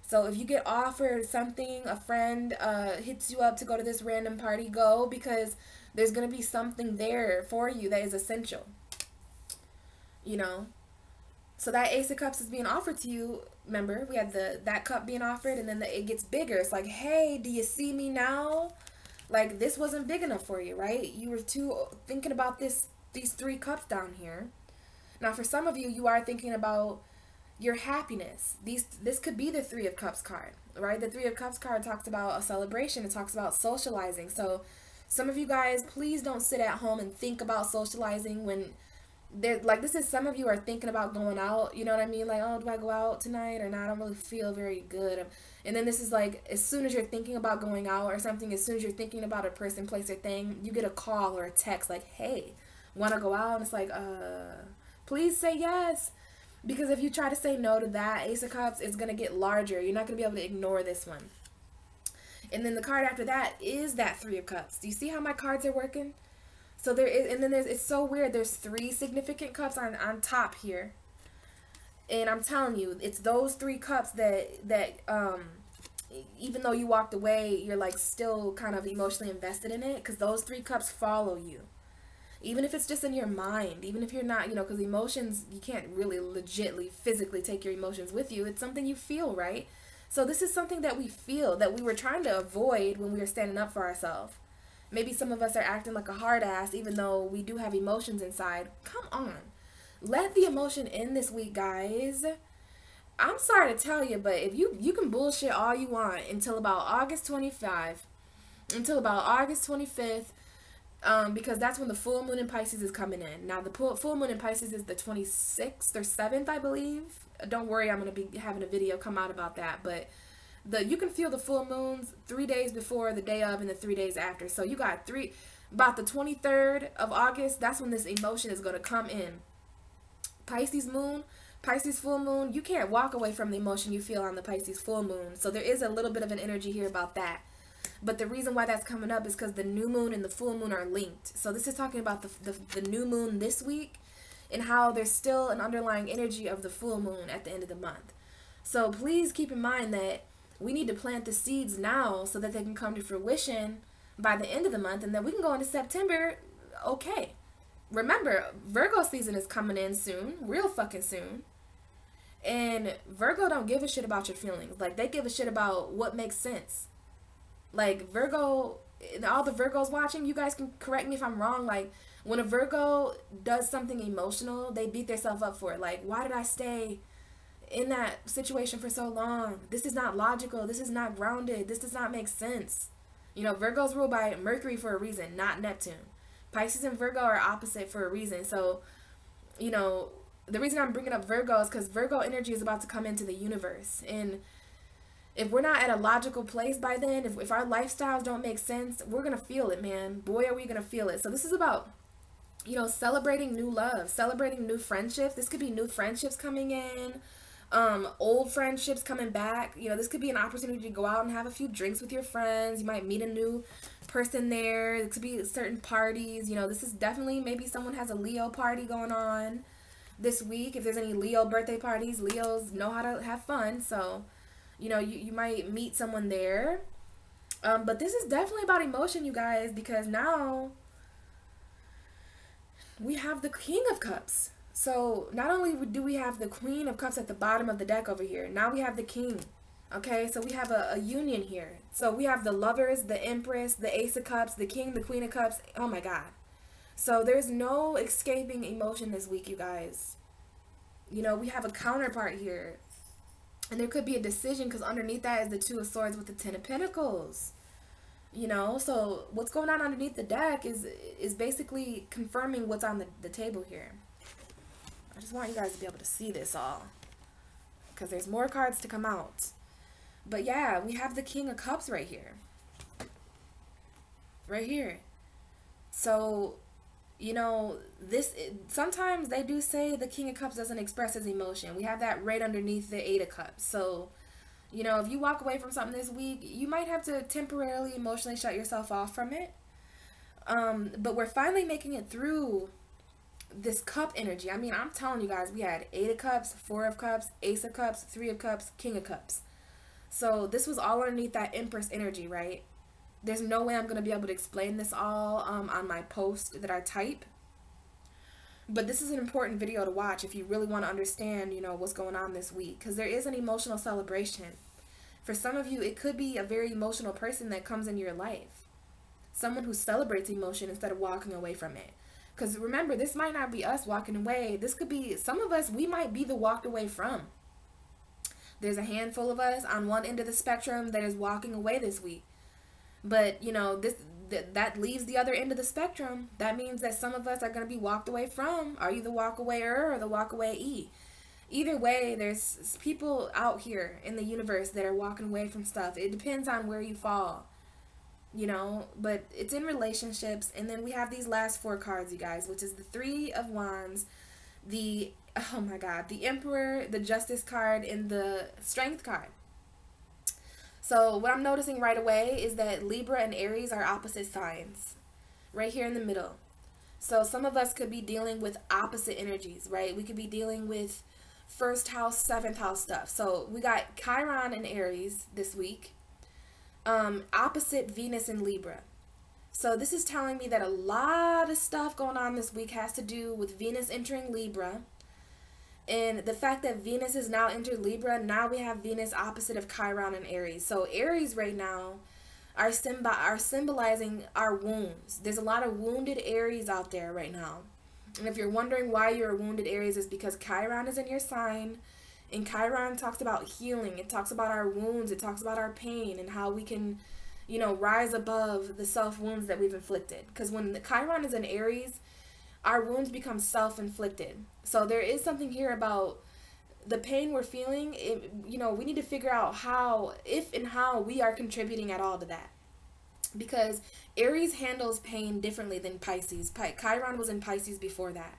So if you get offered something, a friend hits you up to go to this random party, go, because there's going to be something there for you that is essential. You know? So that Ace of Cups is being offered to you. Remember, we had that cup being offered, and then it gets bigger. It's like, hey, do you see me now? Like, this wasn't big enough for you, right? You were too thinking about these Three Cups down here. Now, for some of you, you are thinking about your happiness. This could be the Three of Cups card, right? The Three of Cups card talks about a celebration. It talks about socializing. So, some of you guys, please don't sit at home and think about socializing when... Like, this is, some of you are thinking about going out, you know what I mean? Like, oh, do I go out tonight or not? I don't really feel very good. And then this is like, as soon as you're thinking about going out or something, as soon as you're thinking about a person, place, or thing, you get a call or a text like, hey, want to go out? And it's like, please say yes. Because if you try to say no to that Ace of Cups, it's going to get larger. You're not going to be able to ignore this one. And then the card after that is that Three of Cups. Do you see how my cards are working? So there is, and then it's so weird. There's 3 significant cups on top here. And I'm telling you, it's those 3 cups that even though you walked away, you're like still kind of emotionally invested in it, because those 3 cups follow you. Even if it's just in your mind, even if you're not, you know, because emotions, you can't really legitly, physically take your emotions with you. It's something you feel, right? So this is something that we feel, that we were trying to avoid when we were standing up for ourselves. Maybe some of us are acting like a hard ass, even though we do have emotions inside. Come on. Let the emotion in this week, guys. I'm sorry to tell you, but if you can bullshit all you want until about August 25, until about August 25th, because that's when the full moon in Pisces is coming in. Now, the full moon in Pisces is the 26th or 7th, I believe. Don't worry, I'm going to be having a video come out about that, but... you can feel the full moons 3 days before, the day of, and the 3 days after. So you got about the 23rd of August, that's when this emotion is going to come in. Pisces moon, Pisces full moon, you can't walk away from the emotion you feel on the Pisces full moon. So there is a little bit of an energy here about that. But the reason why that's coming up is because the new moon and the full moon are linked. So this is talking about the new moon this week and how there's still an underlying energy of the full moon at the end of the month. So please keep in mind that we need to plant the seeds now so that they can come to fruition by the end of the month, and then we can go into September, okay. Remember, Virgo season is coming in soon, real fucking soon. And Virgo don't give a shit about your feelings. Like, they give a shit about what makes sense. Like, Virgo, all the Virgos watching, you guys can correct me if I'm wrong. Like, when a Virgo does something emotional, they beat themselves up for it. Like, why did I stay in that situation for so long? This is not logical. This is not grounded. This does not make sense. You know, Virgo's ruled by Mercury for a reason, not Neptune. Pisces and Virgo are opposite for a reason. So, you know, the reason I'm bringing up Virgo is because Virgo energy is about to come into the universe. And if we're not at a logical place by then, if our lifestyles don't make sense, we're going to feel it, man. Boy, are we going to feel it. So this is about, you know, celebrating new love, celebrating new friendships. This could be new friendships coming in. Old friendships coming back. You know, this could be an opportunity to go out and have a few drinks with your friends. You might meet a new person there. It could be certain parties. You know, this is definitely, maybe someone has a Leo party going on this week. If there's any Leo birthday parties, Leos know how to have fun. So, you know, you might meet someone there. But this is definitely about emotion, you guys, because now we have the King of Cups. So not only do we have the Queen of Cups at the bottom of the deck over here, now we have the King. Okay, so we have a union here. So we have the Lovers, the Empress, the Ace of Cups, the King, the Queen of Cups. Oh my God. So there's no escaping emotion this week, you guys. You know, we have a counterpart here. And there could be a decision, because underneath that is the Two of Swords with the Ten of Pentacles. You know, so what's going on underneath the deck is basically confirming what's on the table here. I just want you guys to be able to see this all, because there's more cards to come out. But yeah, we have the King of Cups right here. Right here. So, you know, sometimes they do say the King of Cups doesn't express his emotion. We have that right underneath the Eight of Cups. So, you know, if you walk away from something this week, you might have to temporarily emotionally shut yourself off from it. But we're finally making it through this cup energy. I mean, I'm telling you guys, we had Eight of Cups, Four of Cups, Ace of Cups, Three of Cups, King of Cups. So this was all underneath that Empress energy, right? There's no way I'm going to be able to explain this all on my post that I type. But this is an important video to watch if you really want to understand, you know, what's going on this week. Because there is an emotional celebration. For some of you, it could be a very emotional person that comes in your life. Someone who celebrates emotion instead of walking away from it. Because remember, this might not be us walking away. This could be, some of us, we might be the walked away from. There's a handful of us on one end of the spectrum that is walking away this week. But, you know, that leaves the other end of the spectrum. That means that some of us are going to be walked away from. Are you the walk-awayer or the walk-away-e? Either way, there's people out here in the universe that are walking away from stuff. It depends on where you fall, you know, but it's in relationships. And then we have these last four cards, you guys, which is the Three of Wands, the, oh my God, the Emperor, the Justice card, and the Strength card. So what I'm noticing right away is that Libra and Aries are opposite signs right here in the middle. So some of us could be dealing with opposite energies, right? We could be dealing with first house, seventh house stuff. So we got Chiron and Aries this week, opposite Venus and Libra. So this is telling me that a lot of stuff going on this week has to do with Venus entering Libra. And the fact that Venus has now entered Libra, now we have Venus opposite of Chiron and Aries. So Aries right now are symbolizing our wounds. There's a lot of wounded Aries out there right now. And if you're wondering why you're a wounded Aries, it's because Chiron is in your sign. And Chiron talks about healing. It talks about our wounds. It talks about our pain and how we can, you know, rise above the self-wounds that we've inflicted. Because when the Chiron is in Aries, our wounds become self-inflicted. So there is something here about the pain we're feeling. You know, we need to figure out how, if and how we are contributing at all to that. Because Aries handles pain differently than Pisces. Chiron was in Pisces before that.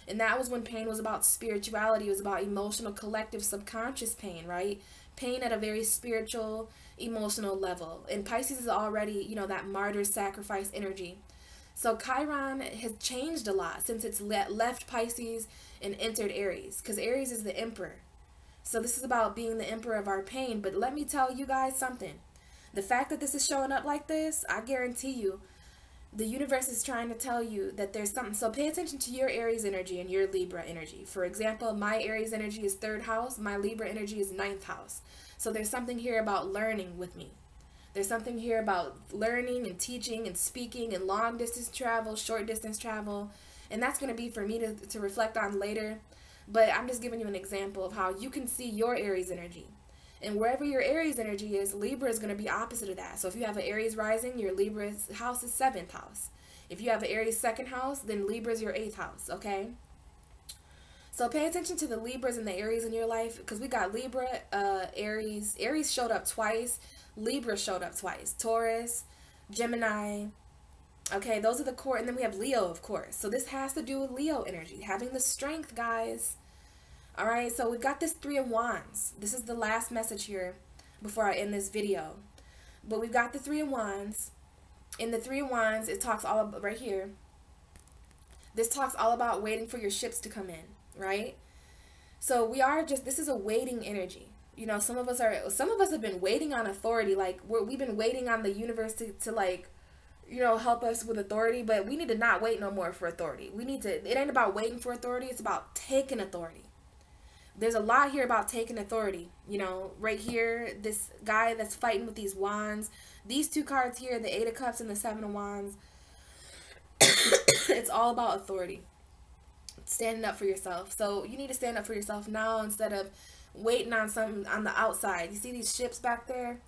And that was when pain was about spirituality. It was about emotional, collective, subconscious pain, right? Pain at a very spiritual, emotional level. And Pisces is already, you know, that martyr sacrifice energy. So Chiron has changed a lot since it's left Pisces and entered Aries, because Aries is the emperor. So this is about being the emperor of our pain. But let me tell you guys something. The fact that this is showing up like this, I guarantee you, the universe is trying to tell you that there's something. So pay attention to your Aries energy and your Libra energy. For example, my Aries energy is 3rd house. My Libra energy is 9th house. So there's something here about learning with me. There's something here about learning and teaching and speaking and long distance travel, short distance travel. And that's going to be for me to reflect on later. But I'm just giving you an example of how you can see your Aries energy. And wherever your Aries energy is, Libra is going to be opposite of that. So if you have an Aries rising, your Libra house is 7th house. If you have an Aries 2nd house, then Libra is your 8th house, okay? So pay attention to the Libras and the Aries in your life, because we got Libra, Aries. Aries showed up twice. Libra showed up twice. Taurus, Gemini. Okay, those are the core. And then we have Leo, of course. So this has to do with Leo energy, having the strength, guys. All right, so we've got this 3 of Wands. This is the last message here before I end this video. But we've got the 3 of Wands. In the 3 of Wands, it talks all about, right here, this talks all about waiting for your ships to come in, right? So we are just, this is a waiting energy. You know, some of us have been waiting on authority. Like, we've been waiting on the universe to like, help us with authority, but we need to not wait no more for authority. It ain't about waiting for authority, it's about taking authority. There's a lot here about taking authority. Right here, this guy that's fighting with these wands, these two cards here, the Eight of Cups and the Seven of Wands, it's all about authority. Standing up for yourself. So you need to stand up for yourself now instead of waiting on something on the outside. You see these ships back there?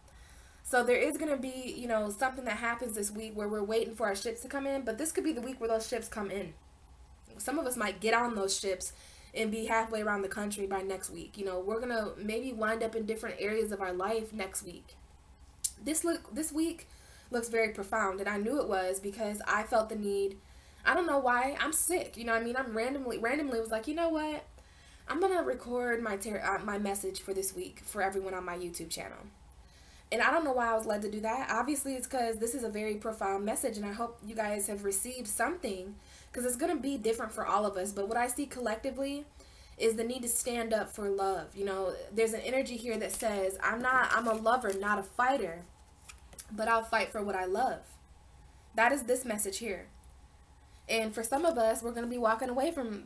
So there is going to be, something that happens this week where we're waiting for our ships to come in, but this could be the week where those ships come in. Some of us might get on those ships and be halfway around the country by next week. We're going to maybe wind up in different areas of our life next week. This week looks very profound, and I knew it was because I felt the need. I don't know why. I'm sick. I'm randomly was like, you know what? I'm going to record my message for this week for everyone on my YouTube channel. And I don't know why I was led to do that. Obviously, it's because this is a very profound message, and I hope you guys have received something, because it's going to be different for all of us. But what I see collectively is the need to stand up for love. There's an energy here that says, I'm a lover, not a fighter, but I'll fight for what I love. That is this message here. And for some of us, we're going to be walking away from,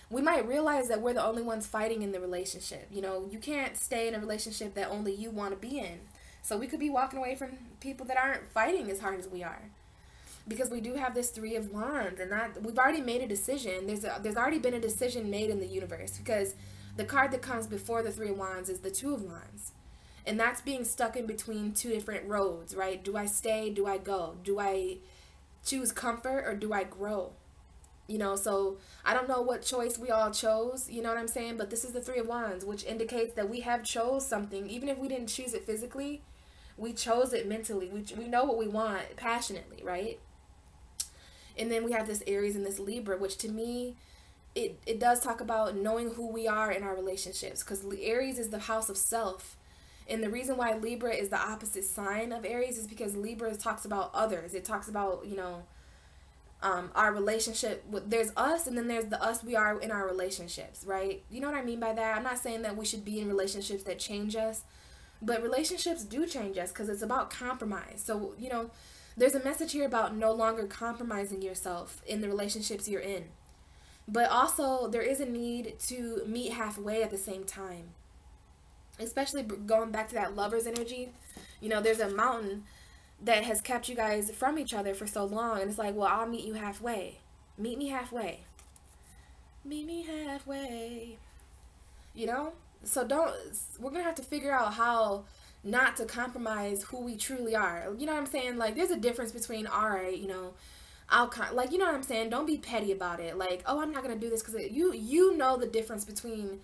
we might realize that we're the only ones fighting in the relationship. You can't stay in a relationship that only you want to be in. So we could be walking away from people that aren't fighting as hard as we are. Because we do have this Three of Wands, and we've already made a decision. There's already been a decision made in the universe, because the card that comes before the Three of Wands is the Two of Wands. And that's being stuck in between two different roads, right? Do I stay? Do I go? Do I choose comfort or do I grow? So I don't know what choice we all chose, you know what I'm saying? But this is the Three of Wands, which indicates that we have chose something. Even if we didn't choose it physically, we chose it mentally. We know what we want passionately, right? And then we have this Aries and this Libra, which to me, it does talk about knowing who we are in our relationships, because Aries is the house of self. And the reason why Libra is the opposite sign of Aries is because Libra talks about others. It talks about, our relationship. There's us, and then there's the us we are in our relationships, right? You know what I mean by that? I'm not saying that we should be in relationships that change us, but relationships do change us, because it's about compromise. So, there's a message here about no longer compromising yourself in the relationships you're in. But also, there is a need to meet halfway at the same time. Especially going back to that lover's energy. There's a mountain that has kept you guys from each other for so long. And it's like, well, I'll meet you halfway. Meet me halfway. Meet me halfway. So we're going to have to figure out how not to compromise who we truly are. You know what I'm saying? Like, there's a difference between, all right, you know what I'm saying? Don't be petty about it. Like, oh, I'm not going to do this because you know the difference between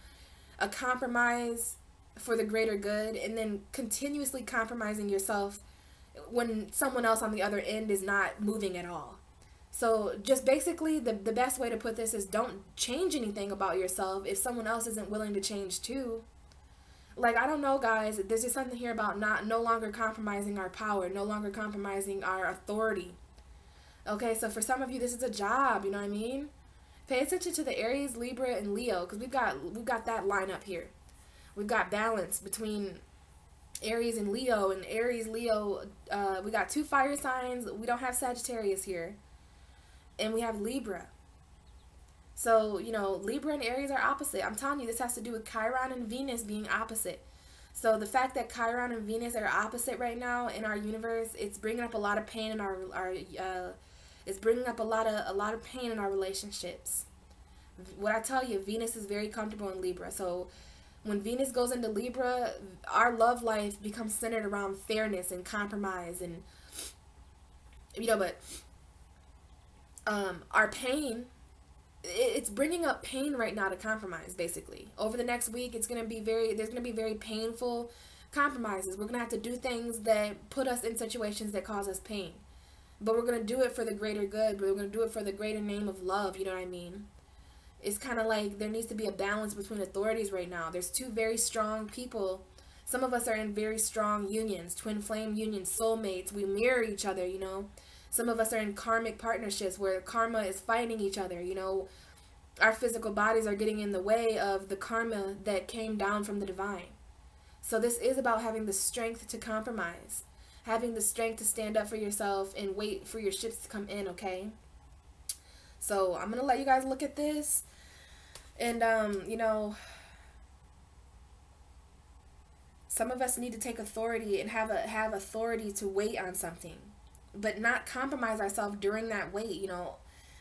a compromise for the greater good and then continuously compromising yourself when someone else on the other end is not moving at all. So just basically the best way to put this is don't change anything about yourself if someone else isn't willing to change too. Like, I don't know, guys, there's just something here about no longer compromising our power, no longer compromising our authority. Okay, so for some of you, this is a job, you know what I mean? Pay attention to the Aries, Libra, and Leo, because we've got that line up here. We've got balance between Aries and Leo, and Aries, Leo, we got two fire signs. We don't have Sagittarius here. And we have Libra. So, Libra and Aries are opposite. I'm telling you, this has to do with Chiron and Venus being opposite. So the fact that Chiron and Venus are opposite right now in our universe, it's bringing up a lot of pain in it's bringing up a lot of pain in our relationships. What I tell you, Venus is very comfortable in Libra. So when Venus goes into Libra, our love life becomes centered around fairness and compromise, and our pain, it's bringing up pain right now to compromise. Basically, over the next week, there's going to be very painful compromises. We're going to have to do things that put us in situations that cause us pain, but we're going to do it for the greater good. We're going to do it for the greater name of love. You know what I mean? It's kind of like there needs to be a balance between authorities right now. There's two very strong people. Some of us are in very strong unions, twin flame unions, soulmates. We mirror each other, Some of us are in karmic partnerships where karma is fighting each other, Our physical bodies are getting in the way of the karma that came down from the divine. So this is about having the strength to compromise, having the strength to stand up for yourself and wait for your ships to come in, okay? So I'm going to let you guys look at this. And, you know, some of us need to take authority and have authority to wait on something, but not compromise ourselves during that wait. You know,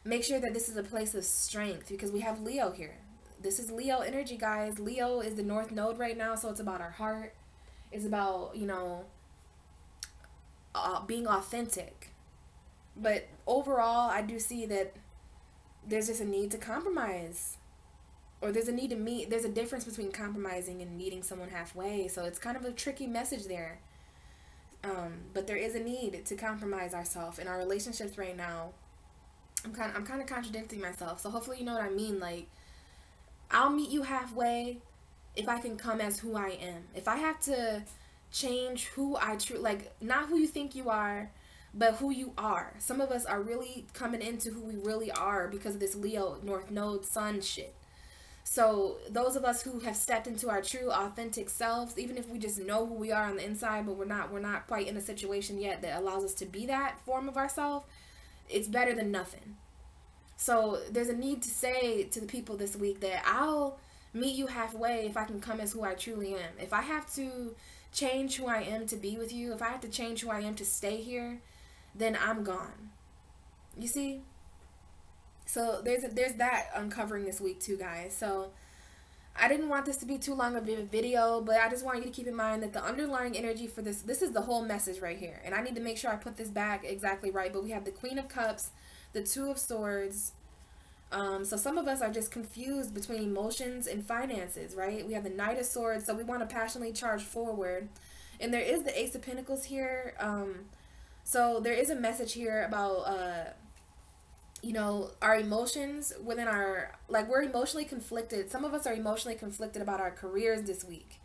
make sure that this is a place of strength, because we have Leo here. This is Leo energy, guys. Leo is the North Node right now, so it's about our heart. It's about, you know, being authentic. But overall, I do see that there's just a need to compromise. Or there's a need to meet. There's a difference between compromising and meeting someone halfway. So it's kind of a tricky message there. But there is a need to compromise ourselves in our relationships right now. I'm kind of contradicting myself. So hopefully you know what I mean. Like, I'll meet you halfway if I can come as who I am. If I have to change who I like, not who you think you are, but who you are. Some of us are really coming into who we really are because of this Leo North Node Sun shit. So those of us who have stepped into our true authentic selves, even if we just know who we are on the inside, but we're not quite in a situation yet that allows us to be that form of ourselves, it's better than nothing. So there's a need to say to the people this week that I'll meet you halfway if I can come as who I truly am. If I have to change who I am to be with you, if I have to change who I am to stay here, then I'm gone. You see? So there's that uncovering this week too, guys. So I didn't want this to be too long of a video, but I just want you to keep in mind that the underlying energy for this is the whole message right here. And I need to make sure I put this back exactly right. But we have the Queen of Cups, the Two of Swords. So some of us are just confused between emotions and finances, right? We have the Knight of Swords, so we want to passionately charge forward. And there is the Ace of Pentacles here. So there is a message here about you know, our emotions within our, like, we're emotionally conflicted. Some of us are emotionally conflicted about our careers this week.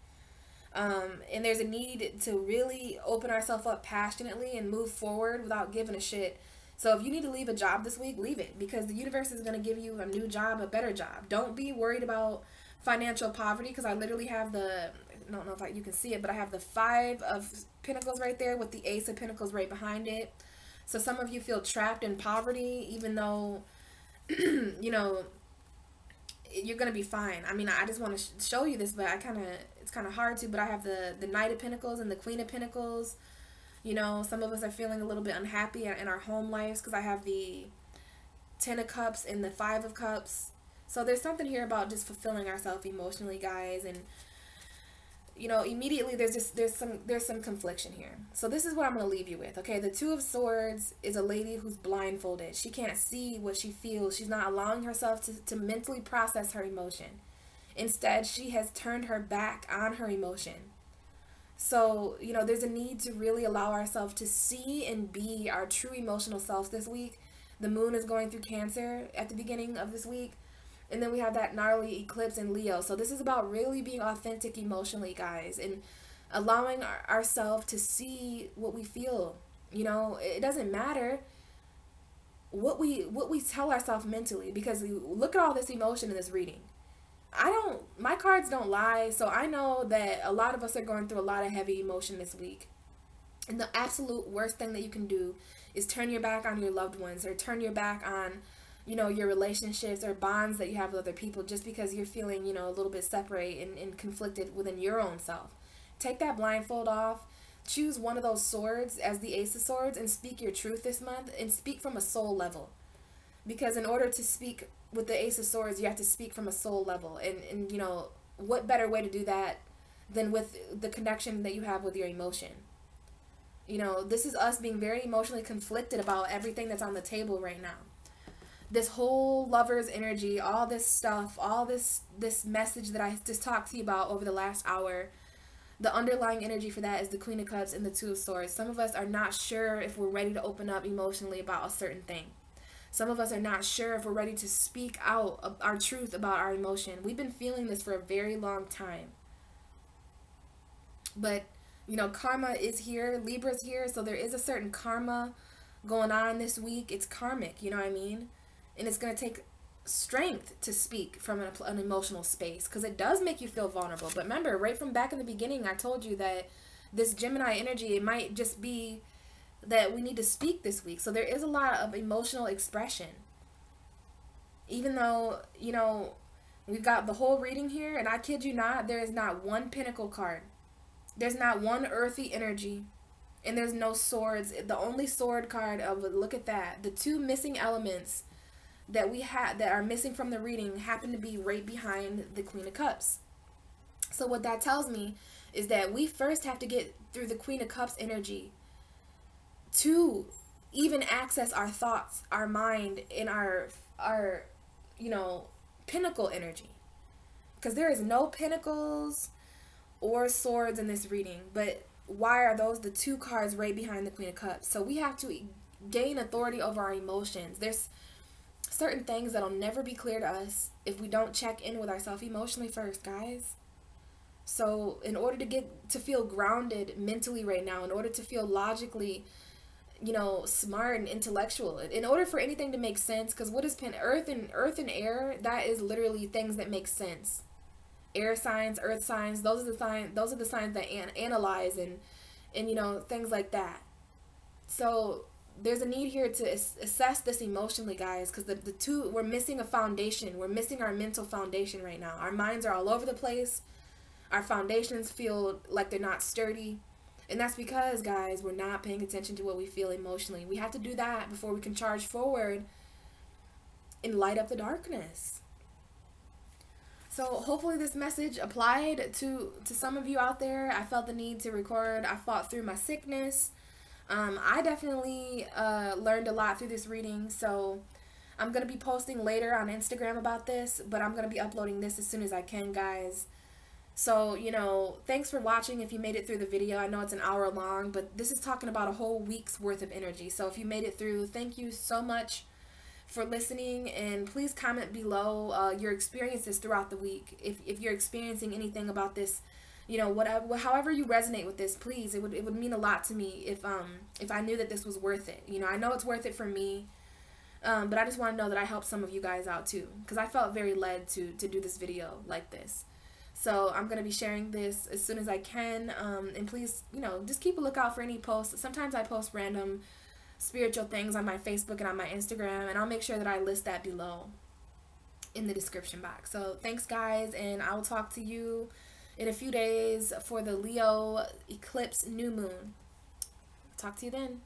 And there's a need to really open ourselves up passionately and move forward without giving a shit. So if you need to leave a job this week, leave it, because the universe is going to give you a new job, a better job. Don't be worried about financial poverty, because I literally have the, I don't know if you can see it, but I have the Five of Pentacles right there with the Ace of Pentacles right behind it. So some of you feel trapped in poverty, even though, you know, you're going to be fine. I mean, I just want to show you this, but it's kind of hard to, but I have the Knight of Pentacles and the Queen of Pentacles. You know, some of us are feeling a little bit unhappy in our home lives because I have the Ten of Cups and the Five of Cups. So there's something here about just fulfilling ourselves emotionally, guys, and you know, immediately there's some confliction here. So this is what I'm going to leave you with. Okay, the Two of Swords is a lady who's blindfolded. She can't see what she feels. She's not allowing herself to mentally process her emotion. Instead, she has turned her back on her emotion. So, you know, there's a need to really allow ourselves to see and be our true emotional selves this week. The moon is going through Cancer at the beginning of this week. And then we have that gnarly eclipse in Leo. So this is about really being authentic emotionally, guys, and allowing ourselves to see what we feel. You know, it doesn't matter what we tell ourselves mentally, because look at all this emotion in this reading. My cards don't lie, so I know that a lot of us are going through a lot of heavy emotion this week. And the absolute worst thing that you can do is turn your back on your loved ones, or turn your back on, you know, your relationships or bonds that you have with other people, just because you're feeling, you know, a little bit separate and conflicted within your own self. Take that blindfold off. Choose one of those swords as the Ace of Swords and speak your truth this month, and speak from a soul level. Because in order to speak with the Ace of Swords, you have to speak from a soul level. And you know, what better way to do that than with the connection that you have with your emotion? You know, this is us being very emotionally conflicted about everything that's on the table right now. This whole Lover's energy, all this stuff, all this message that I just talked to you about over the last hour, the underlying energy for that is the Queen of Cups and the Two of Swords. Some of us are not sure if we're ready to open up emotionally about a certain thing. Some of us are not sure if we're ready to speak out our truth about our emotion. We've been feeling this for a very long time. But, you know, karma is here. Libra's here. So there is a certain karma going on this week. It's karmic, you know what I mean? And it's going to take strength to speak from an emotional space, because it does make you feel vulnerable. But remember, right from back in the beginning, I told you that this Gemini energy, it might just be that we need to speak this week. So there is a lot of emotional expression. Even though, you know, we've got the whole reading here, and I kid you not, there is not one pentacle card. There's not one earthy energy. And there's no swords. The only sword card of, look at that. The two missing elements that we had that are missing from the reading happen to be right behind the Queen of Cups. So what that tells me is that we first have to get through the Queen of Cups energy to even access our thoughts, our mind, and our you know, pinnacle energy. Because there is no pentacles or swords in this reading, but why are those the two cards right behind the Queen of Cups? So we have to gain authority over our emotions. There's certain things that'll never be clear to us if we don't check in with ourselves emotionally first, guys. So in order to get to feel grounded mentally right now, in order to feel logically, you know, smart and intellectual, in order for anything to make sense, because what is earth and air, that is literally things that make sense. Air signs, earth signs, those are the signs that analyze and you know, things like that. So there's a need here to assess this emotionally, guys, because the two, we're missing a foundation. We're missing our mental foundation right now. Our minds are all over the place. Our foundations feel like they're not sturdy. And that's because, guys, we're not paying attention to what we feel emotionally. We have to do that before we can charge forward and light up the darkness. So hopefully this message applied to some of you out there. I felt the need to record. I fought through my sickness. I definitely learned a lot through this reading. So I'm going to be posting later on Instagram about this, but I'm going to be uploading this as soon as I can, guys. So, you know, thanks for watching if you made it through the video. I know it's an hour long, but this is talking about a whole week's worth of energy. So if you made it through, thank you so much for listening, and please comment below your experiences throughout the week. If you're experiencing anything about this, you know, whatever, however you resonate with this, please, it would mean a lot to me if I knew that this was worth it. You know, I know it's worth it for me, but I just want to know that I helped some of you guys out too, because I felt very led to do this video like this. So I'm going to be sharing this as soon as I can, and please, you know, just keep a lookout for any posts. Sometimes I post random spiritual things on my Facebook and on my Instagram, and I'll make sure that I list that below in the description box. So thanks, guys, and I will talk to you in a few days for the Leo eclipse new moon. Talk to you then.